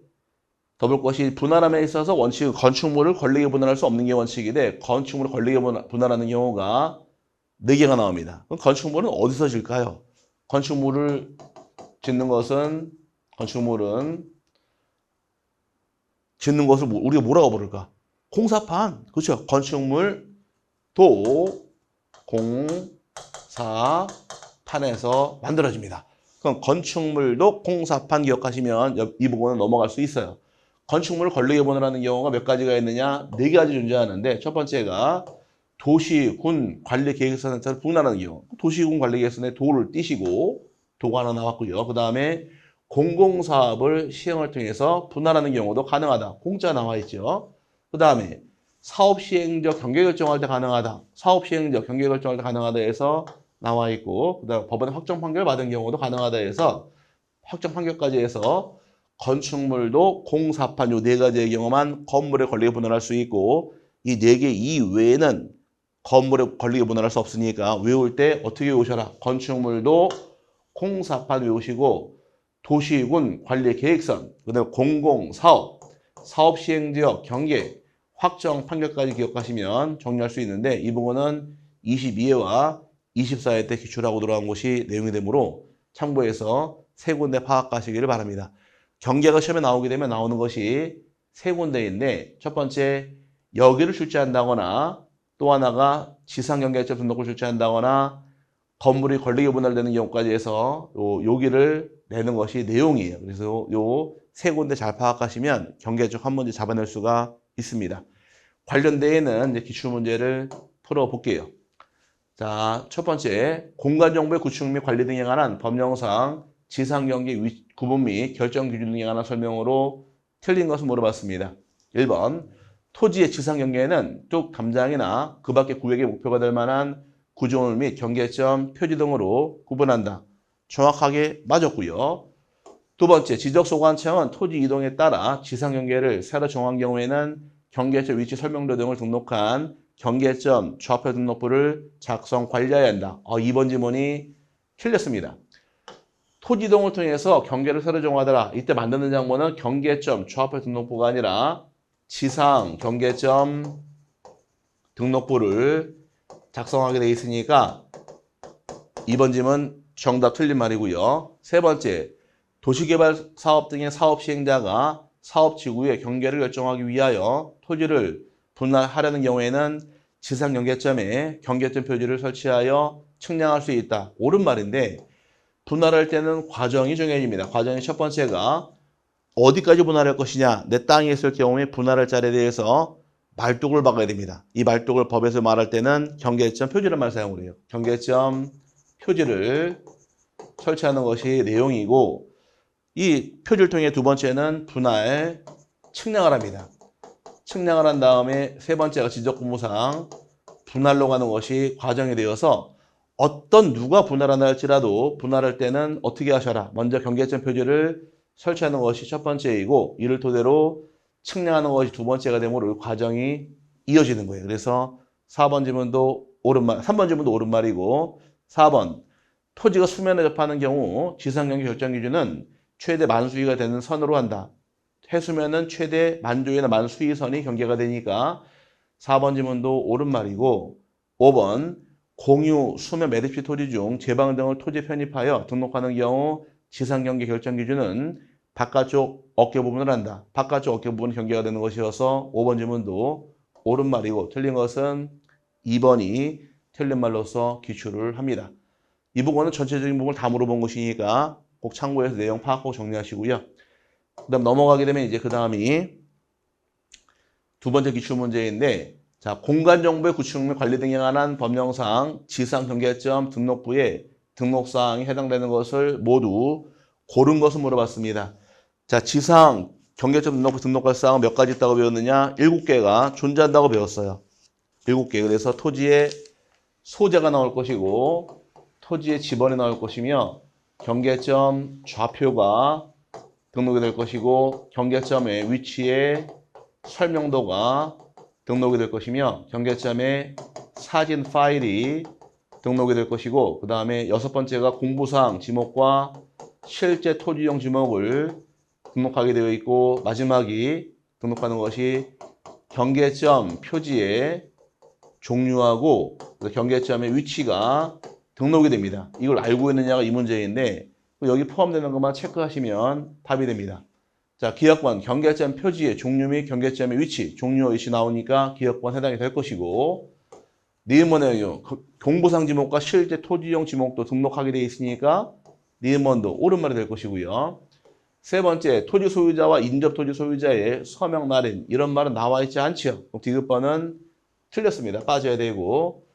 더 볼 것이 분할함에 있어서 원칙은 건축물을 권리에 분할할 수 없는 게 원칙인데 건축물을 권리에 분할하는 경우가 4개가 나옵니다. 그럼 건축물은 어디서 질까요? 건축물을 짓는 것은 짓는 것을 우리가 뭐라고 부를까? 공사판. 그렇죠? 건축물 공사판에서 만들어집니다. 그럼 건축물도 공사판 기억하시면 이 부분은 넘어갈 수 있어요. 건축물을 권리에 분할하는 경우가 몇 가지가 있느냐? 4가지 존재하는데 첫 번째가 도시군 관리계획서에 따라 분할하는 경우. 도시군 관리계획서에 도를 띄시고 도가 하나 나왔고요. 그 다음에 공공사업을 시행을 통해서 분할하는 경우도 가능하다. 공짜 나와 있죠. 그 다음에 사업시행적 경계결정할 때 가능하다. 사업시행적 경계결정할 때 가능하다 해서 나와 있고 그 다음에 법원에 확정 판결 받은 경우도 가능하다 해서 확정 판결까지 해서 건축물도 공사판 요 4가지의 경우만 건물의 권리에 분할할 수 있고 이 4개 이외에는 건물의 권리에 분할할 수 없으니까 외울 때 어떻게 외우셔라. 건축물도 공사판 외우시고 도시군 관리 계획선, 그다음에 공공사업, 사업시행지역 경계, 확정 판결까지 기억하시면 정리할 수 있는데 이 부분은 22회와 24회 때 기출하고 들어간 것이 내용이 되므로 참고해서 3군데 파악하시기를 바랍니다. 경계가 시험에 나오게 되면 나오는 것이 3군데인데 첫 번째 여기를 출제한다거나 또 하나가 지상경계점 등록을 출제한다거나 건물이 권리에 분할되는 경우까지 해서 여기를 내는 것이 내용이에요. 그래서 요 3군데 잘 파악하시면 경계 쪽 한 문제 잡아낼 수가 있습니다. 관련대에는 이제 기출문제를 풀어볼게요. 자, 첫 번째 공간정보의 구축 및 관리 등에 관한 법령상 지상경계 구분 및 결정 기준 등에 관한 설명으로 틀린 것을 물어봤습니다. 1번 토지의 지상경계에는 뚝 담장이나 그 밖의 구역의 목표가 될 만한 구조물 및 경계점, 표지 등으로 구분한다. 정확하게 맞았고요. 두 번째, 지적소관청은 토지 이동에 따라 지상경계를 새로 정한 경우에는 경계점 위치 설명도 등을 등록한 경계점 좌표 등록부를 작성 관리해야 한다. 2번 지문이 틀렸습니다. 토지 이동을 통해서 경계를 새로 정하더라. 이때 만드는 장부는 경계점 좌표 등록부가 아니라 지상 경계점 등록부를 작성하게 돼 있으니까 2번 지문 정답 틀린 말이고요. 세 번째, 도시개발 사업 등의 사업 시행자가 사업 지구의 경계를 결정하기 위하여 토지를 분할하려는 경우에는 지상 경계점에 경계점 표지를 설치하여 측량할 수 있다. 옳은 말인데 분할할 때는 과정이 정해집니다. 과정이 첫 번째가 어디까지 분할할 것이냐. 내 땅에 있을 경우에 분할할 자리에 대해서 말뚝을 박아야 됩니다. 이 말뚝을 법에서 말할 때는 경계점 표지를 말 사용을 해요. 경계점 표지를 설치하는 것이 내용이고 이 표지를 통해 두 번째는 분할 측량을 합니다. 측량을 한 다음에 세 번째가 지적공무상 분할로 가는 것이 과정이 되어서 어떤 누가 분할한다 할지라도 분할할 때는 어떻게 하셔라. 먼저 경계점 표지를 설치하는 것이 첫 번째이고 이를 토대로 측량하는 것이 두 번째가 되므로 이 과정이 이어지는 거예요. 그래서 4번 지문도 오른말, 3번 지문도 오른말이고 4번 토지가 수면에 접하는 경우 지상경계 결정 기준은 최대 만수위가 되는 선으로 한다. 해수면은 최대 만조이나 만수위선이 경계가 되니까 4번 지문도 오른말이고 5번 공유, 수면, 매립지 토지 중 제방 등을 토지에 편입하여 등록하는 경우 지상경계 결정 기준은 바깥쪽 어깨 부분을 한다. 바깥쪽 어깨 부분이 경계가 되는 것이어서 5번 지문도 옳은 말이고 틀린 것은 2번이 틀린 말로서 기출을 합니다. 이 부분은 전체적인 부분을 다 물어본 것이니까 꼭 참고해서 내용 파악하고 정리하시고요. 그 다음 넘어가게 되면 이제 그 다음이 두 번째 기출 문제인데 자, 공간정보의 구축 및 관리 등에 관한 법령상 지상경계점 등록부에 등록사항이 해당되는 것을 모두 고른 것을 물어봤습니다. 자, 지상 경계점 등록부 등록할 사항은 몇 가지 있다고 배웠느냐? 7개가 존재한다고 배웠어요. 7개. 그래서 토지의 소재가 나올 것이고 토지의 지번이 나올 것이며 경계점 좌표가 등록이 될 것이고 경계점의 위치의 설명도가 등록이 될 것이며 경계점의 사진 파일이 등록이 될 것이고 그 다음에 6번째가 공부사항 지목과 실제 토지용 지목을 등록하게 되어 있고 마지막이 등록하는 것이 경계점 표지의 종류하고 경계점의 위치가 등록이 됩니다. 이걸 알고 있느냐가 이 문제인데 여기 포함되는 것만 체크하시면 답이 됩니다. 자, 기억번 경계점 표지의 종류 및 경계점의 위치, 종류와 위치 나오니까 기억번 해당이 될 것이고 니은번의 공부상 지목과 실제 토지용 지목도 등록하게 되어 있으니까 니은번도 옳은 말이 될 것이고요. 세 번째, 토지 소유자와 인접 토지 소유자의 서명 날인 이런 말은 나와 있지 않지요. 디귿번은 틀렸습니다. 빠져야 되고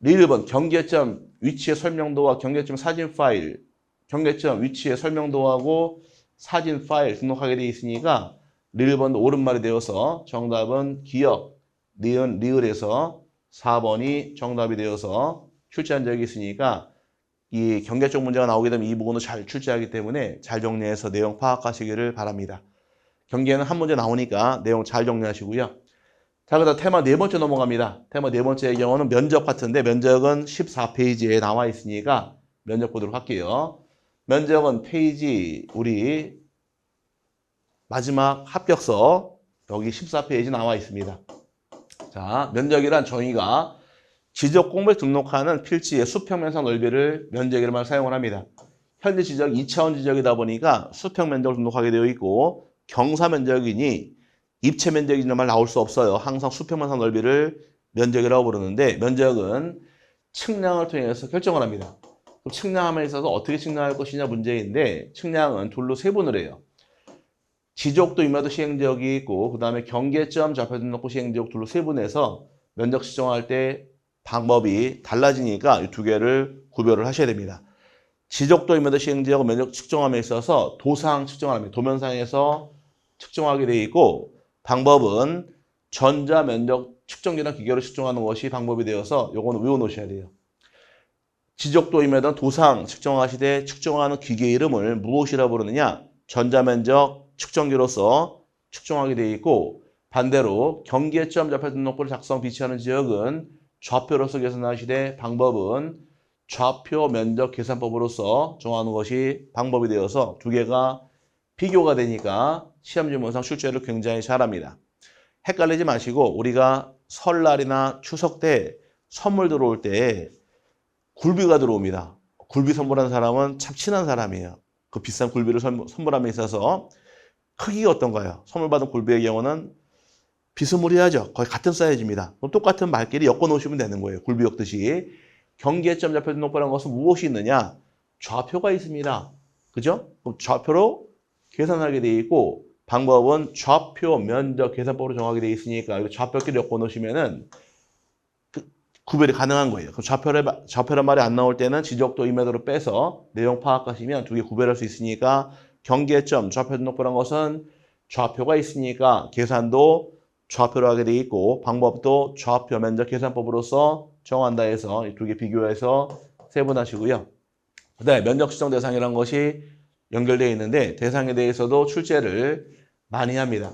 리을번 경계점 위치의 설명도와 경계점 사진 파일, 경계점 위치의 설명도하고 사진 파일 등록하게 되어 있으니까 리을번도 옳은 말이 되어서 정답은 기억, 니은, 리을에서 4번이 정답이 되어서 출제한 적이 있으니까 이 경계쪽 문제가 나오게 되면 이 부분도 잘 출제하기 때문에 잘 정리해서 내용 파악하시기를 바랍니다. 경계는 한 문제 나오니까 내용 잘 정리하시고요. 자, 그다음 테마 네 번째 넘어갑니다. 테마 네 번째의 경우는 면적 같은데 면적은 14페이지에 나와 있으니까 면적 보도록 할게요. 면적은 페이지 우리 마지막 합격서 여기 14페이지 나와 있습니다. 자, 면적이란 저희가 지적 공부에 등록하는 필지의 수평면적 넓이를 면적이라는 말을 사용을 합니다. 현재 지적 2차원 지적이다 보니까 수평 면적을 등록하게 되어 있고 경사 면적이니 입체 면적이라는 말 나올 수 없어요. 항상 수평면적 넓이를 면적이라고 부르는데 면적은 측량을 통해서 결정을 합니다. 그럼 측량함에 있어서 어떻게 측량할 것이냐 문제인데 측량은 둘로 세분을 해요. 지적도 임야도 시행지역이 있고 그 다음에 경계점 좌표 등록부 시행지역 둘로 세분해서 면적 측정할 때 방법이 달라지니까 이 두 개를 구별을 하셔야 됩니다. 지적도 임야도 시행지역 면적 측정함에 있어서 도상 측정을 합니다. 도면상에서 측정하게 되어 있고 방법은 전자 면적 측정기나 기계로 측정하는 것이 방법이 되어서 요거는 외워놓으셔야 돼요. 지적도 임야도 도상 측정하시되 측정하는 기계 이름을 무엇이라 부르느냐? 전자면적 측정기로서 측정하게 되어 있고 반대로 경계점 좌표 등록부를 작성 비치하는 지역은 좌표로서 계산하시되 방법은 좌표 면적 계산법으로서 정하는 것이 방법이 되어서 두 개가 비교가 되니까 시험 지문상 출제를 굉장히 잘합니다. 헷갈리지 마시고 우리가 설날이나 추석 때 선물 들어올 때 굴비가 들어옵니다. 굴비 선물한 사람은 참 친한 사람이에요. 그 비싼 굴비를 선물함에 있어서 크기가 어떤가요? 선물 받은 굴비의 경우는 비스무리하죠. 거의 같은 사이즈입니다. 그럼 똑같은 말끼리 엮어 놓으시면 되는 거예요. 굴비 엮듯이. 경계점 좌표 등록부라는 것은 무엇이 있느냐? 좌표가 있습니다. 그죠? 그럼 좌표로 계산하게 되어 있고 방법은 좌표 면적 계산법으로 정하게 되어 있으니까 좌표끼리 엮어 놓으시면은 구별이 가능한 거예요. 그럼 좌표란 말이 안 나올 때는 지적도 임야도를 빼서 내용 파악하시면 두 개 구별할 수 있으니까 경계점 좌표 등록부라는 것은 좌표가 있으니까 계산도 좌표로 하게 되어 있고 방법도 좌표 면적 계산법으로서 정한다 해서 이 두 개 비교해서 세분하시고요. 그 다음에 면적 측정 대상이라는 것이 연결되어 있는데 대상에 대해서도 출제를 많이 합니다.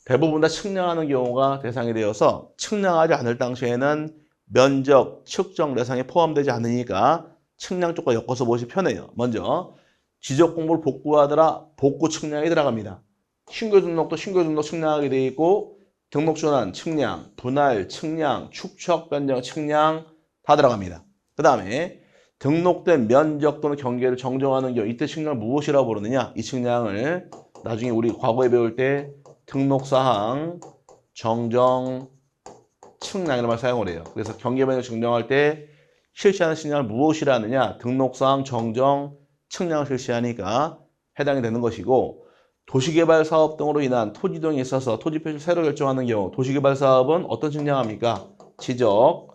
대부분 다 측량하는 경우가 대상이 되어서 측량하지 않을 당시에는 면적 측정 대상에 포함되지 않으니까 측량 쪽과 엮어서 보시 편해요. 먼저 지적 공부를 복구하더라 복구 측량이 들어갑니다. 신규 등록도 신규 등록 측량하게 되어 있고 등록 전환 측량, 분할 측량, 축척 변경 측량 다 들어갑니다. 그 다음에 등록된 면적 또는 경계를 정정하는 경우 이때 측량을 무엇이라고 부르느냐? 이 측량을 나중에 우리 과거에 배울 때 등록사항 정정 측량이라는 말 사용을 해요. 그래서 경계 면적 정정할 때 실시하는 측량을 무엇이라 하느냐? 등록사항 정정 측량을 실시하니까 해당이 되는 것이고 도시개발 사업 등으로 인한 토지 이동에 있어서 토지 표시를 새로 결정하는 경우 도시개발 사업은 어떤 측량합니까? 지적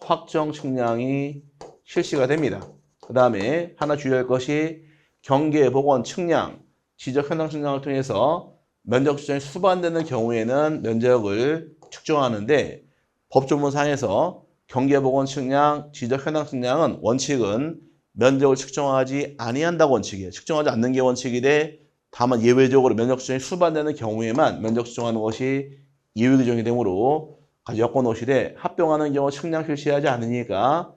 확정 측량이 실시가 됩니다. 그 다음에 하나 주의할 것이 경계 복원 측량 지적 현황 측량을 통해서 면적 측정이 수반되는 경우에는 면적을 측정하는데 법조문상에서 경계 복원 측량 지적 현황 측량은 원칙은 면적을 측정하지 아니한다고 원칙이에요. 측정하지 않는 게 원칙이되 다만 예외적으로 면적 측정이 수반되는 경우에만 면적 측정하는 것이 예외 규정이 되므로 엮어놓으시되 합병하는 경우 측량 실시하지 않으니까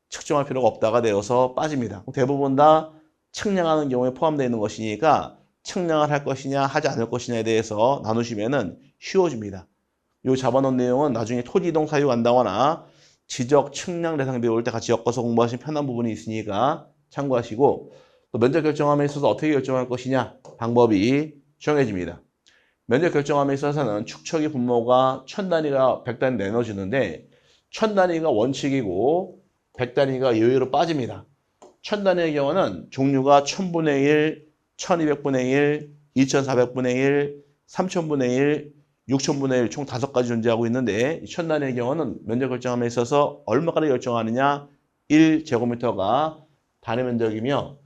측정할 필요가 없다가 되어서 빠집니다. 대부분 다 측량하는 경우에 포함되어 있는 것이니까 측량을 할 것이냐 하지 않을 것이냐에 대해서 나누시면 쉬워집니다. 이 잡아놓은 내용은 나중에 토지 이동 사유 간다거나 지적 측량 대상 배울 때 같이 엮어서 공부하시면 편한 부분이 있으니까 참고하시고 또 면적 결정함에 있어서 어떻게 결정할 것이냐 방법이 정해집니다. 면적 결정함에 있어서는 축척의 분모가 1000단위가 100단위 나눠지는데 1000단위가 원칙이고 100단위가 예외로 빠집니다. 1000단위의 경우는 종류가 1000분의 1, 1200분의 1, 2400분의 1, 3000분의 1, 6000분의 1 총 5가지 존재하고 있는데 1000단위의 경우는 면적 결정함에 있어서 얼마까지 결정하느냐 1제곱미터가 단위 면적이며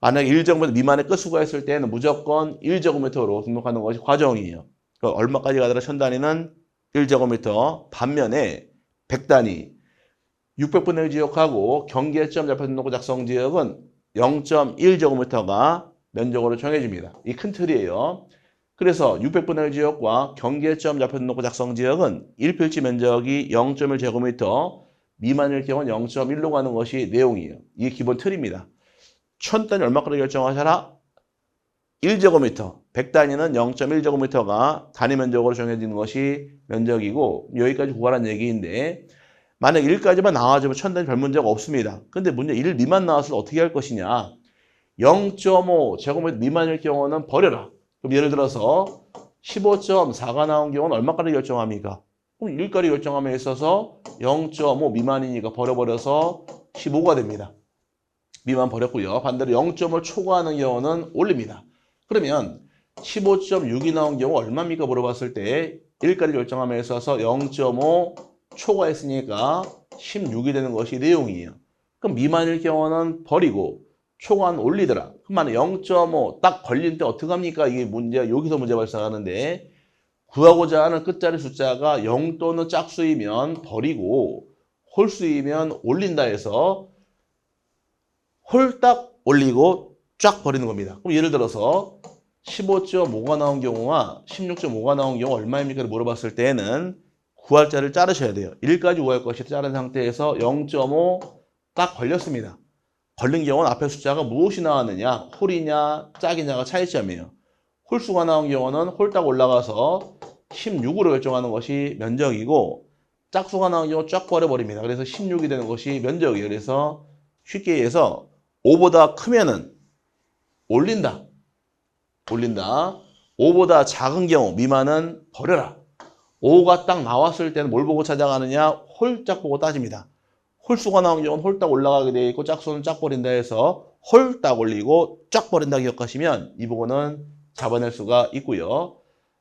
만약에 1제곱미터 미만의 끝수가 있을 때는 무조건 1제곱미터로 등록하는 것이 과정이에요. 그러니까 얼마까지 가더라 1000단위는 1제곱미터 반면에 100단위 600분의 1 지역하고 경계점 잡혀 등록부 작성 지역은 0.1제곱미터가 면적으로 정해집니다. 이 큰 틀이에요. 그래서 600분의 1 지역과 경계점 잡혀 등록부 작성 지역은 1필지 면적이 0.1제곱미터 미만일 경우는 0.1로 가는 것이 내용이에요. 이게 기본 틀입니다. 1000단위 얼마까지 결정하셔라? 1제곱미터. 100단위는 0.1제곱미터가 단위 면적으로 정해지는 것이 면적이고 여기까지 구하라는 얘기인데 만약 1까지만 나와주면 1000단위 별 문제가 없습니다. 근데 문제 1 미만 나왔을 때 어떻게 할 것이냐? 0.5제곱미터 미만일 경우는 버려라. 그럼 예를 들어서 15.4가 나온 경우는 얼마까지 결정합니까? 그럼 1까지 결정함에 있어서 0.5 미만이니까 버려버려서 15가 됩니다. 미만 버렸고요. 반대로 0.5를 초과하는 경우는 올립니다. 그러면 15.6이 나온 경우 얼마입니까? 물어봤을 때 1까지 결정함에 있어서 0.5 초과했으니까 16이 되는 것이 내용이에요. 그럼 미만일 경우는 버리고 초과는 올리더라. 그럼 만약 0.5 딱 걸릴 때 어떻게 합니까? 이게 문제가 여기서 문제 발생하는데 구하고자 하는 끝자리 숫자가 0 또는 짝수이면 버리고 홀수이면 올린다 해서 홀딱 올리고 쫙 버리는 겁니다. 그럼 예를 들어서 15.5가 나온 경우와 16.5가 나온 경우 얼마입니까? 물어봤을 때는 구할 자를 자르셔야 돼요. 1까지 구할 것이 자른 상태에서 0.5 딱 걸렸습니다. 걸린 경우는 앞에 숫자가 무엇이 나왔느냐, 홀이냐, 짝이냐가 차이점이에요. 홀수가 나온 경우는 홀딱 올라가서 16으로 결정하는 것이 면적이고 짝수가 나온 경우 쫙 버려버립니다. 그래서 16이 되는 것이 면적이에요. 그래서 쉽게 얘기해서 5보다 크면은 올린다. 5보다 작은 경우 미만은 버려라. 5가 딱 나왔을 때는 뭘 보고 찾아가느냐? 홀짝 보고 따집니다. 홀수가 나온 경우는 홀딱 올라가게 되어 있고 짝수는 쫙 버린다 해서 홀딱 올리고 쫙 버린다 기억하시면 이 부분은 잡아낼 수가 있고요.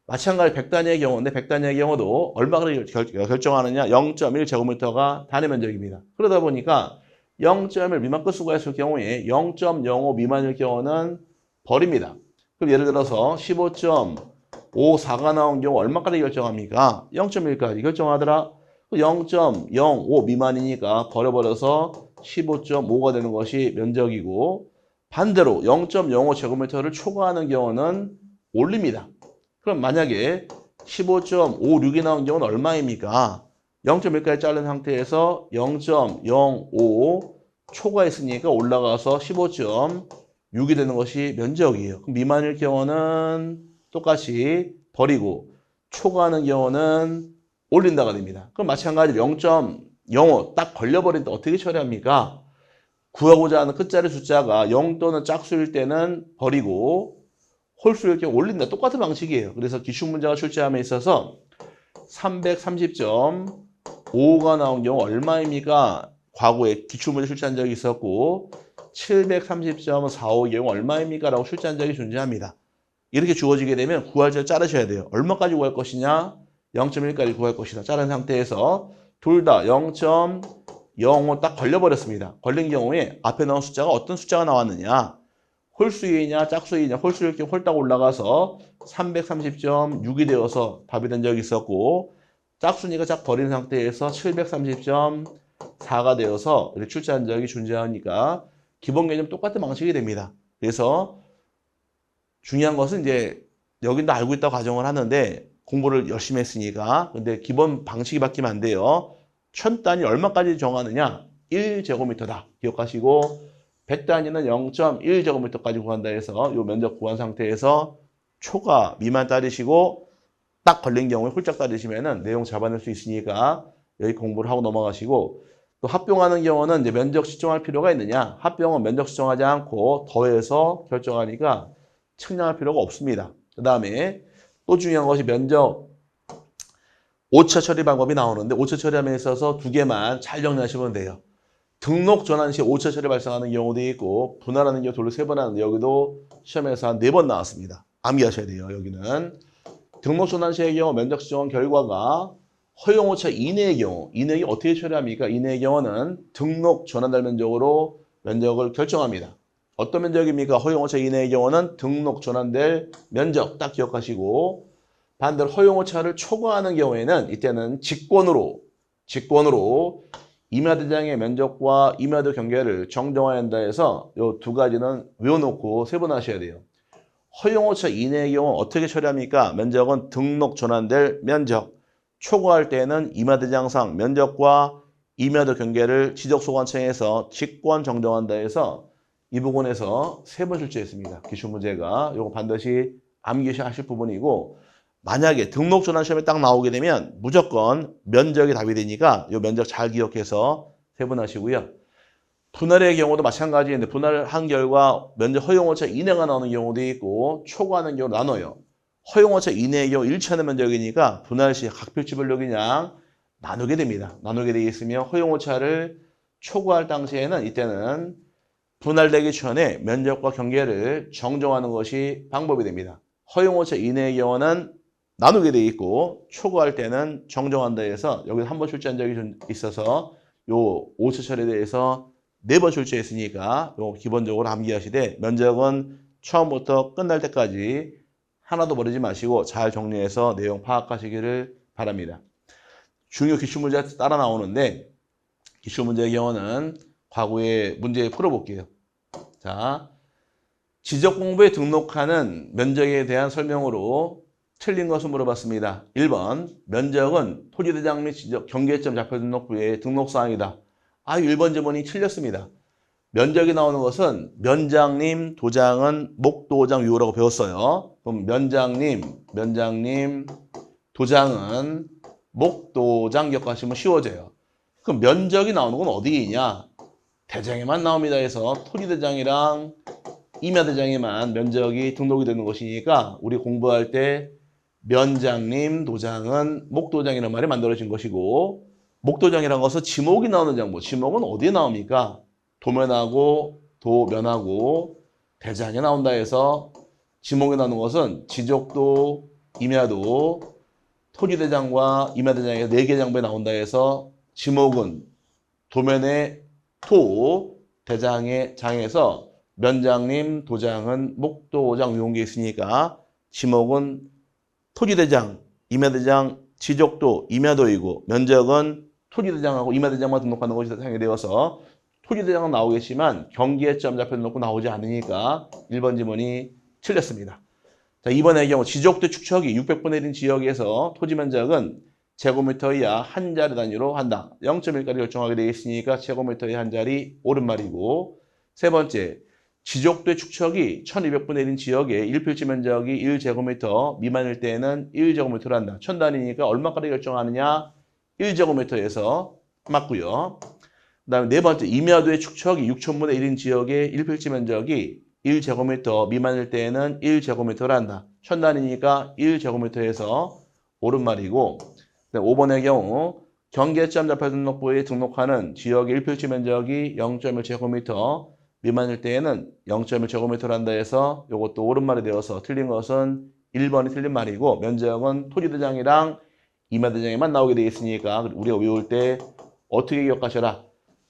마찬가지 100단위의 경우인데 100단위의 경우도 얼마를 결정하느냐? 0.1제곱미터가 단위 면적입니다. 그러다 보니까 0.1 미만 끝수가 있을 경우에 0.05 미만일 경우는 버립니다. 그럼 예를 들어서 15.54가 나온 경우 얼마까지 결정합니까? 0.1까지 결정하더라. 0.05 미만이니까 버려버려서 15.5가 되는 것이 면적이고 반대로 0.05제곱미터를 초과하는 경우는 올립니다. 그럼 만약에 15.56이 나온 경우는 얼마입니까? 0.1까지 자른 상태에서 0.05 초과했으니까 올라가서 15.6이 되는 것이 면적이에요. 그럼 미만일 경우는 똑같이 버리고 초과하는 경우는 올린다가 됩니다. 그럼 마찬가지로 0.05 딱 걸려버릴 때 어떻게 처리합니까? 구하고자 하는 끝자리 숫자가 0 또는 짝수일 때는 버리고 홀수일 경우 올린다. 똑같은 방식이에요. 그래서 기출문제가 출제함에 있어서 330.5가 나온 경우 얼마입니까? 과거에 기출문제 출제한 적이 있었고 730.45의 경우 얼마입니까? 라고 출제한 적이 존재합니다. 이렇게 주어지게 되면 구할 줄 자르셔야 돼요. 얼마까지 구할 것이냐? 0.1까지 구할 것이다. 자른 상태에서 둘 다 0.05 딱 걸려버렸습니다. 걸린 경우에 앞에 나온 숫자가 어떤 숫자가 나왔느냐? 홀수이냐 짝수이냐 홀수일 경우 홀딱 올라가서 330.6이 되어서 답이 된 적이 있었고 짝수니까 짝 버린 상태에서 730.4가 되어서 이렇게 출제한 적이 존재하니까 기본 개념 똑같은 방식이 됩니다. 그래서 중요한 것은 이제 여기도 알고 있다고 가정을 하는데 공부를 열심히 했으니까 근데 기본 방식이 바뀌면 안 돼요. 1000단위 얼마까지 정하느냐? 1제곱미터다. 기억하시고 100단위는 0.1제곱미터까지 구한다 해서 이 면적 구한 상태에서 초과 미만 따르시고 딱 걸린 경우에 홀짝 따르시면은 내용 잡아낼 수 있으니까 여기 공부를 하고 넘어가시고 또 합병하는 경우는 이제 면적 측정할 필요가 있느냐? 합병은 면적 측정하지 않고 더해서 결정하니까 측량할 필요가 없습니다. 그 다음에 또 중요한 것이 면적 오차 처리 방법이 나오는데 오차 처리함에 있어서 두 개만 잘 정리하시면 돼요. 등록 전환 시 오차 처리 발생하는 경우도 있고 분할하는 경우 돌로 3번 하는데 여기도 시험에서 한 4번 나왔습니다. 암기하셔야 돼요. 여기는 등록 전환 시의 경우 면적 측정 결과가 허용 오차 이내의 경우 이내에 어떻게 처리합니까? 이내의 경우는 등록 전환될 면적으로 면적을 결정합니다. 어떤 면적입니까? 허용 오차 이내의 경우는 등록 전환될 면적 딱 기억하시고 반대로 허용 오차를 초과하는 경우에는 이때는 직권으로 임야대장의 면적과 임야도 경계를 정정해야 한다 해서 이 두 가지는 외워놓고 3번 하셔야 돼요. 허용 오차 이내의 경우 어떻게 처리합니까? 면적은 등록 전환될 면적. 초과할 때는 임야대장상 면적과 임야도 경계를 지적소관청에서 직권 정정한다 해서 이 부분에서 3번 출제했습니다. 기출문제가 이거 반드시 암기하실 부분이고 만약에 등록 전환 시험에 딱 나오게 되면 무조건 면적이 답이 되니까 이 면적 잘 기억해서 3번 하시고요. 분할의 경우도 마찬가지인데 분할한 결과 면적 허용오차 이내가 나오는 경우도 있고 초과하는 경우 나눠요. 허용오차 이내의 경우 일치하는 면적이니까 분할 시 각 필지별로 그냥 나누게 됩니다. 나누게 되어 있으면 허용오차를 초과할 당시에는 이때는 분할되기 전에 면적과 경계를 정정하는 것이 방법이 됩니다. 허용오차 이내의 경우는 나누게 되어 있고 초과할 때는 정정한다 해서 여기 한 번 출제한 적이 있어서 요 오차 처리에 대해서 4번 출제했으니까 요 기본적으로 암기하시되 면적은 처음부터 끝날 때까지 하나도 버리지 마시고 잘 정리해서 내용 파악하시기를 바랍니다. 중요 기출문제가 따라 나오는데 기출문제의 경우는 과거의 문제 풀어볼게요. 자, 지적공부에 등록하는 면적에 대한 설명으로 틀린 것을 물어봤습니다. 1번, 면적은 토지대장 및 지적 경계점 자표등록부의 등록사항이다. 1번 지문이 틀렸습니다. 면적이 나오는 것은 면장님, 도장은 목도장 유호라고 배웠어요. 그럼 면장님, 도장은 목도장 기억하시면 쉬워져요. 그럼 면적이 나오는 건 어디에 있냐? 대장에만 나옵니다 해서 토지대장이랑 임야대장에만 면적이 등록이 되는 것이니까 우리 공부할 때 면장님, 도장은 목도장이라는 말이 만들어진 것이고 목도장이라는 것은 지목이 나오는 장부. 지목은 어디에 나옵니까? 도면하고 도면하고 대장에 나온다 해서 지목이 나오는 것은 지적도, 임야도, 토지대장과 임야대장에 4개 장부에 나온다 해서 지목은 도면에 토, 대장의 장에서 면장님, 도장은 목도장 이런 게 있으니까 지목은 토지대장, 임야대장, 지적도, 임야도이고 면적은 토지대장하고 임야대장만 등록하는 것이 대상이 되어서 토지대장은 나오겠지만 경기의 점 잡혀놓고 나오지 않으니까 1번 지문이 틀렸습니다. 자, 2번의 경우 지적대 축척이 600분의 1인 지역에서 토지 면적은 제곱미터 이하 한 자리 단위로 한다. 0.1까지 결정하게 되겠으니까 제곱미터의 한 자리 옳은 말이고, 세 번째, 지적대 축척이 1200분의 1인 지역의 1필지 면적이 1제곱미터 미만일 때에는 1제곱미터로 한다. 1000단위니까 얼마까지 결정하느냐? 1제곱미터에서 맞고요. 그 다음에 네 번째, 임야도의 축척이 6000분의 1인 지역의 1필지 면적이 1제곱미터 미만일 때에는 1제곱미터를 한다. 1000단위니까 1제곱미터에서 옳은 말이고, 5번의 경우 경계점 자파등록부에 등록하는 지역의 1필지 면적이 0.1제곱미터 미만일 때에는 0.1제곱미터를 한다 해서 이것도 옳은 말이 되어서 틀린 것은 1번이 틀린 말이고, 면적은 토지대장이랑 임야대장에만 나오게 되겠으니까 우리가 외울 때 어떻게 기억하셔라?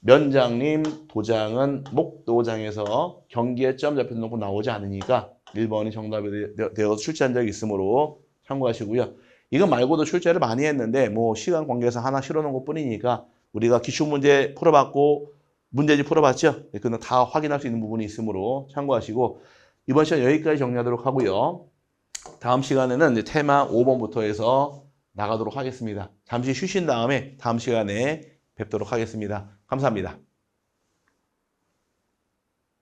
면장님 도장은 목도장에서 경기의 점 잡혀놓고 나오지 않으니까 1번이 정답이 되어서 출제한 적이 있으므로 참고하시고요. 이거 말고도 출제를 많이 했는데 뭐 시간 관계에서 하나 실어놓은 것 뿐이니까 우리가 기출문제 풀어봤고 문제집 풀어봤죠? 그건 다 확인할 수 있는 부분이 있으므로 참고하시고 이번 시간 여기까지 정리하도록 하고요. 다음 시간에는 이제 테마 5번부터 해서 나가도록 하겠습니다. 잠시 쉬신 다음에 다음 시간에 뵙도록 하겠습니다. 감사합니다.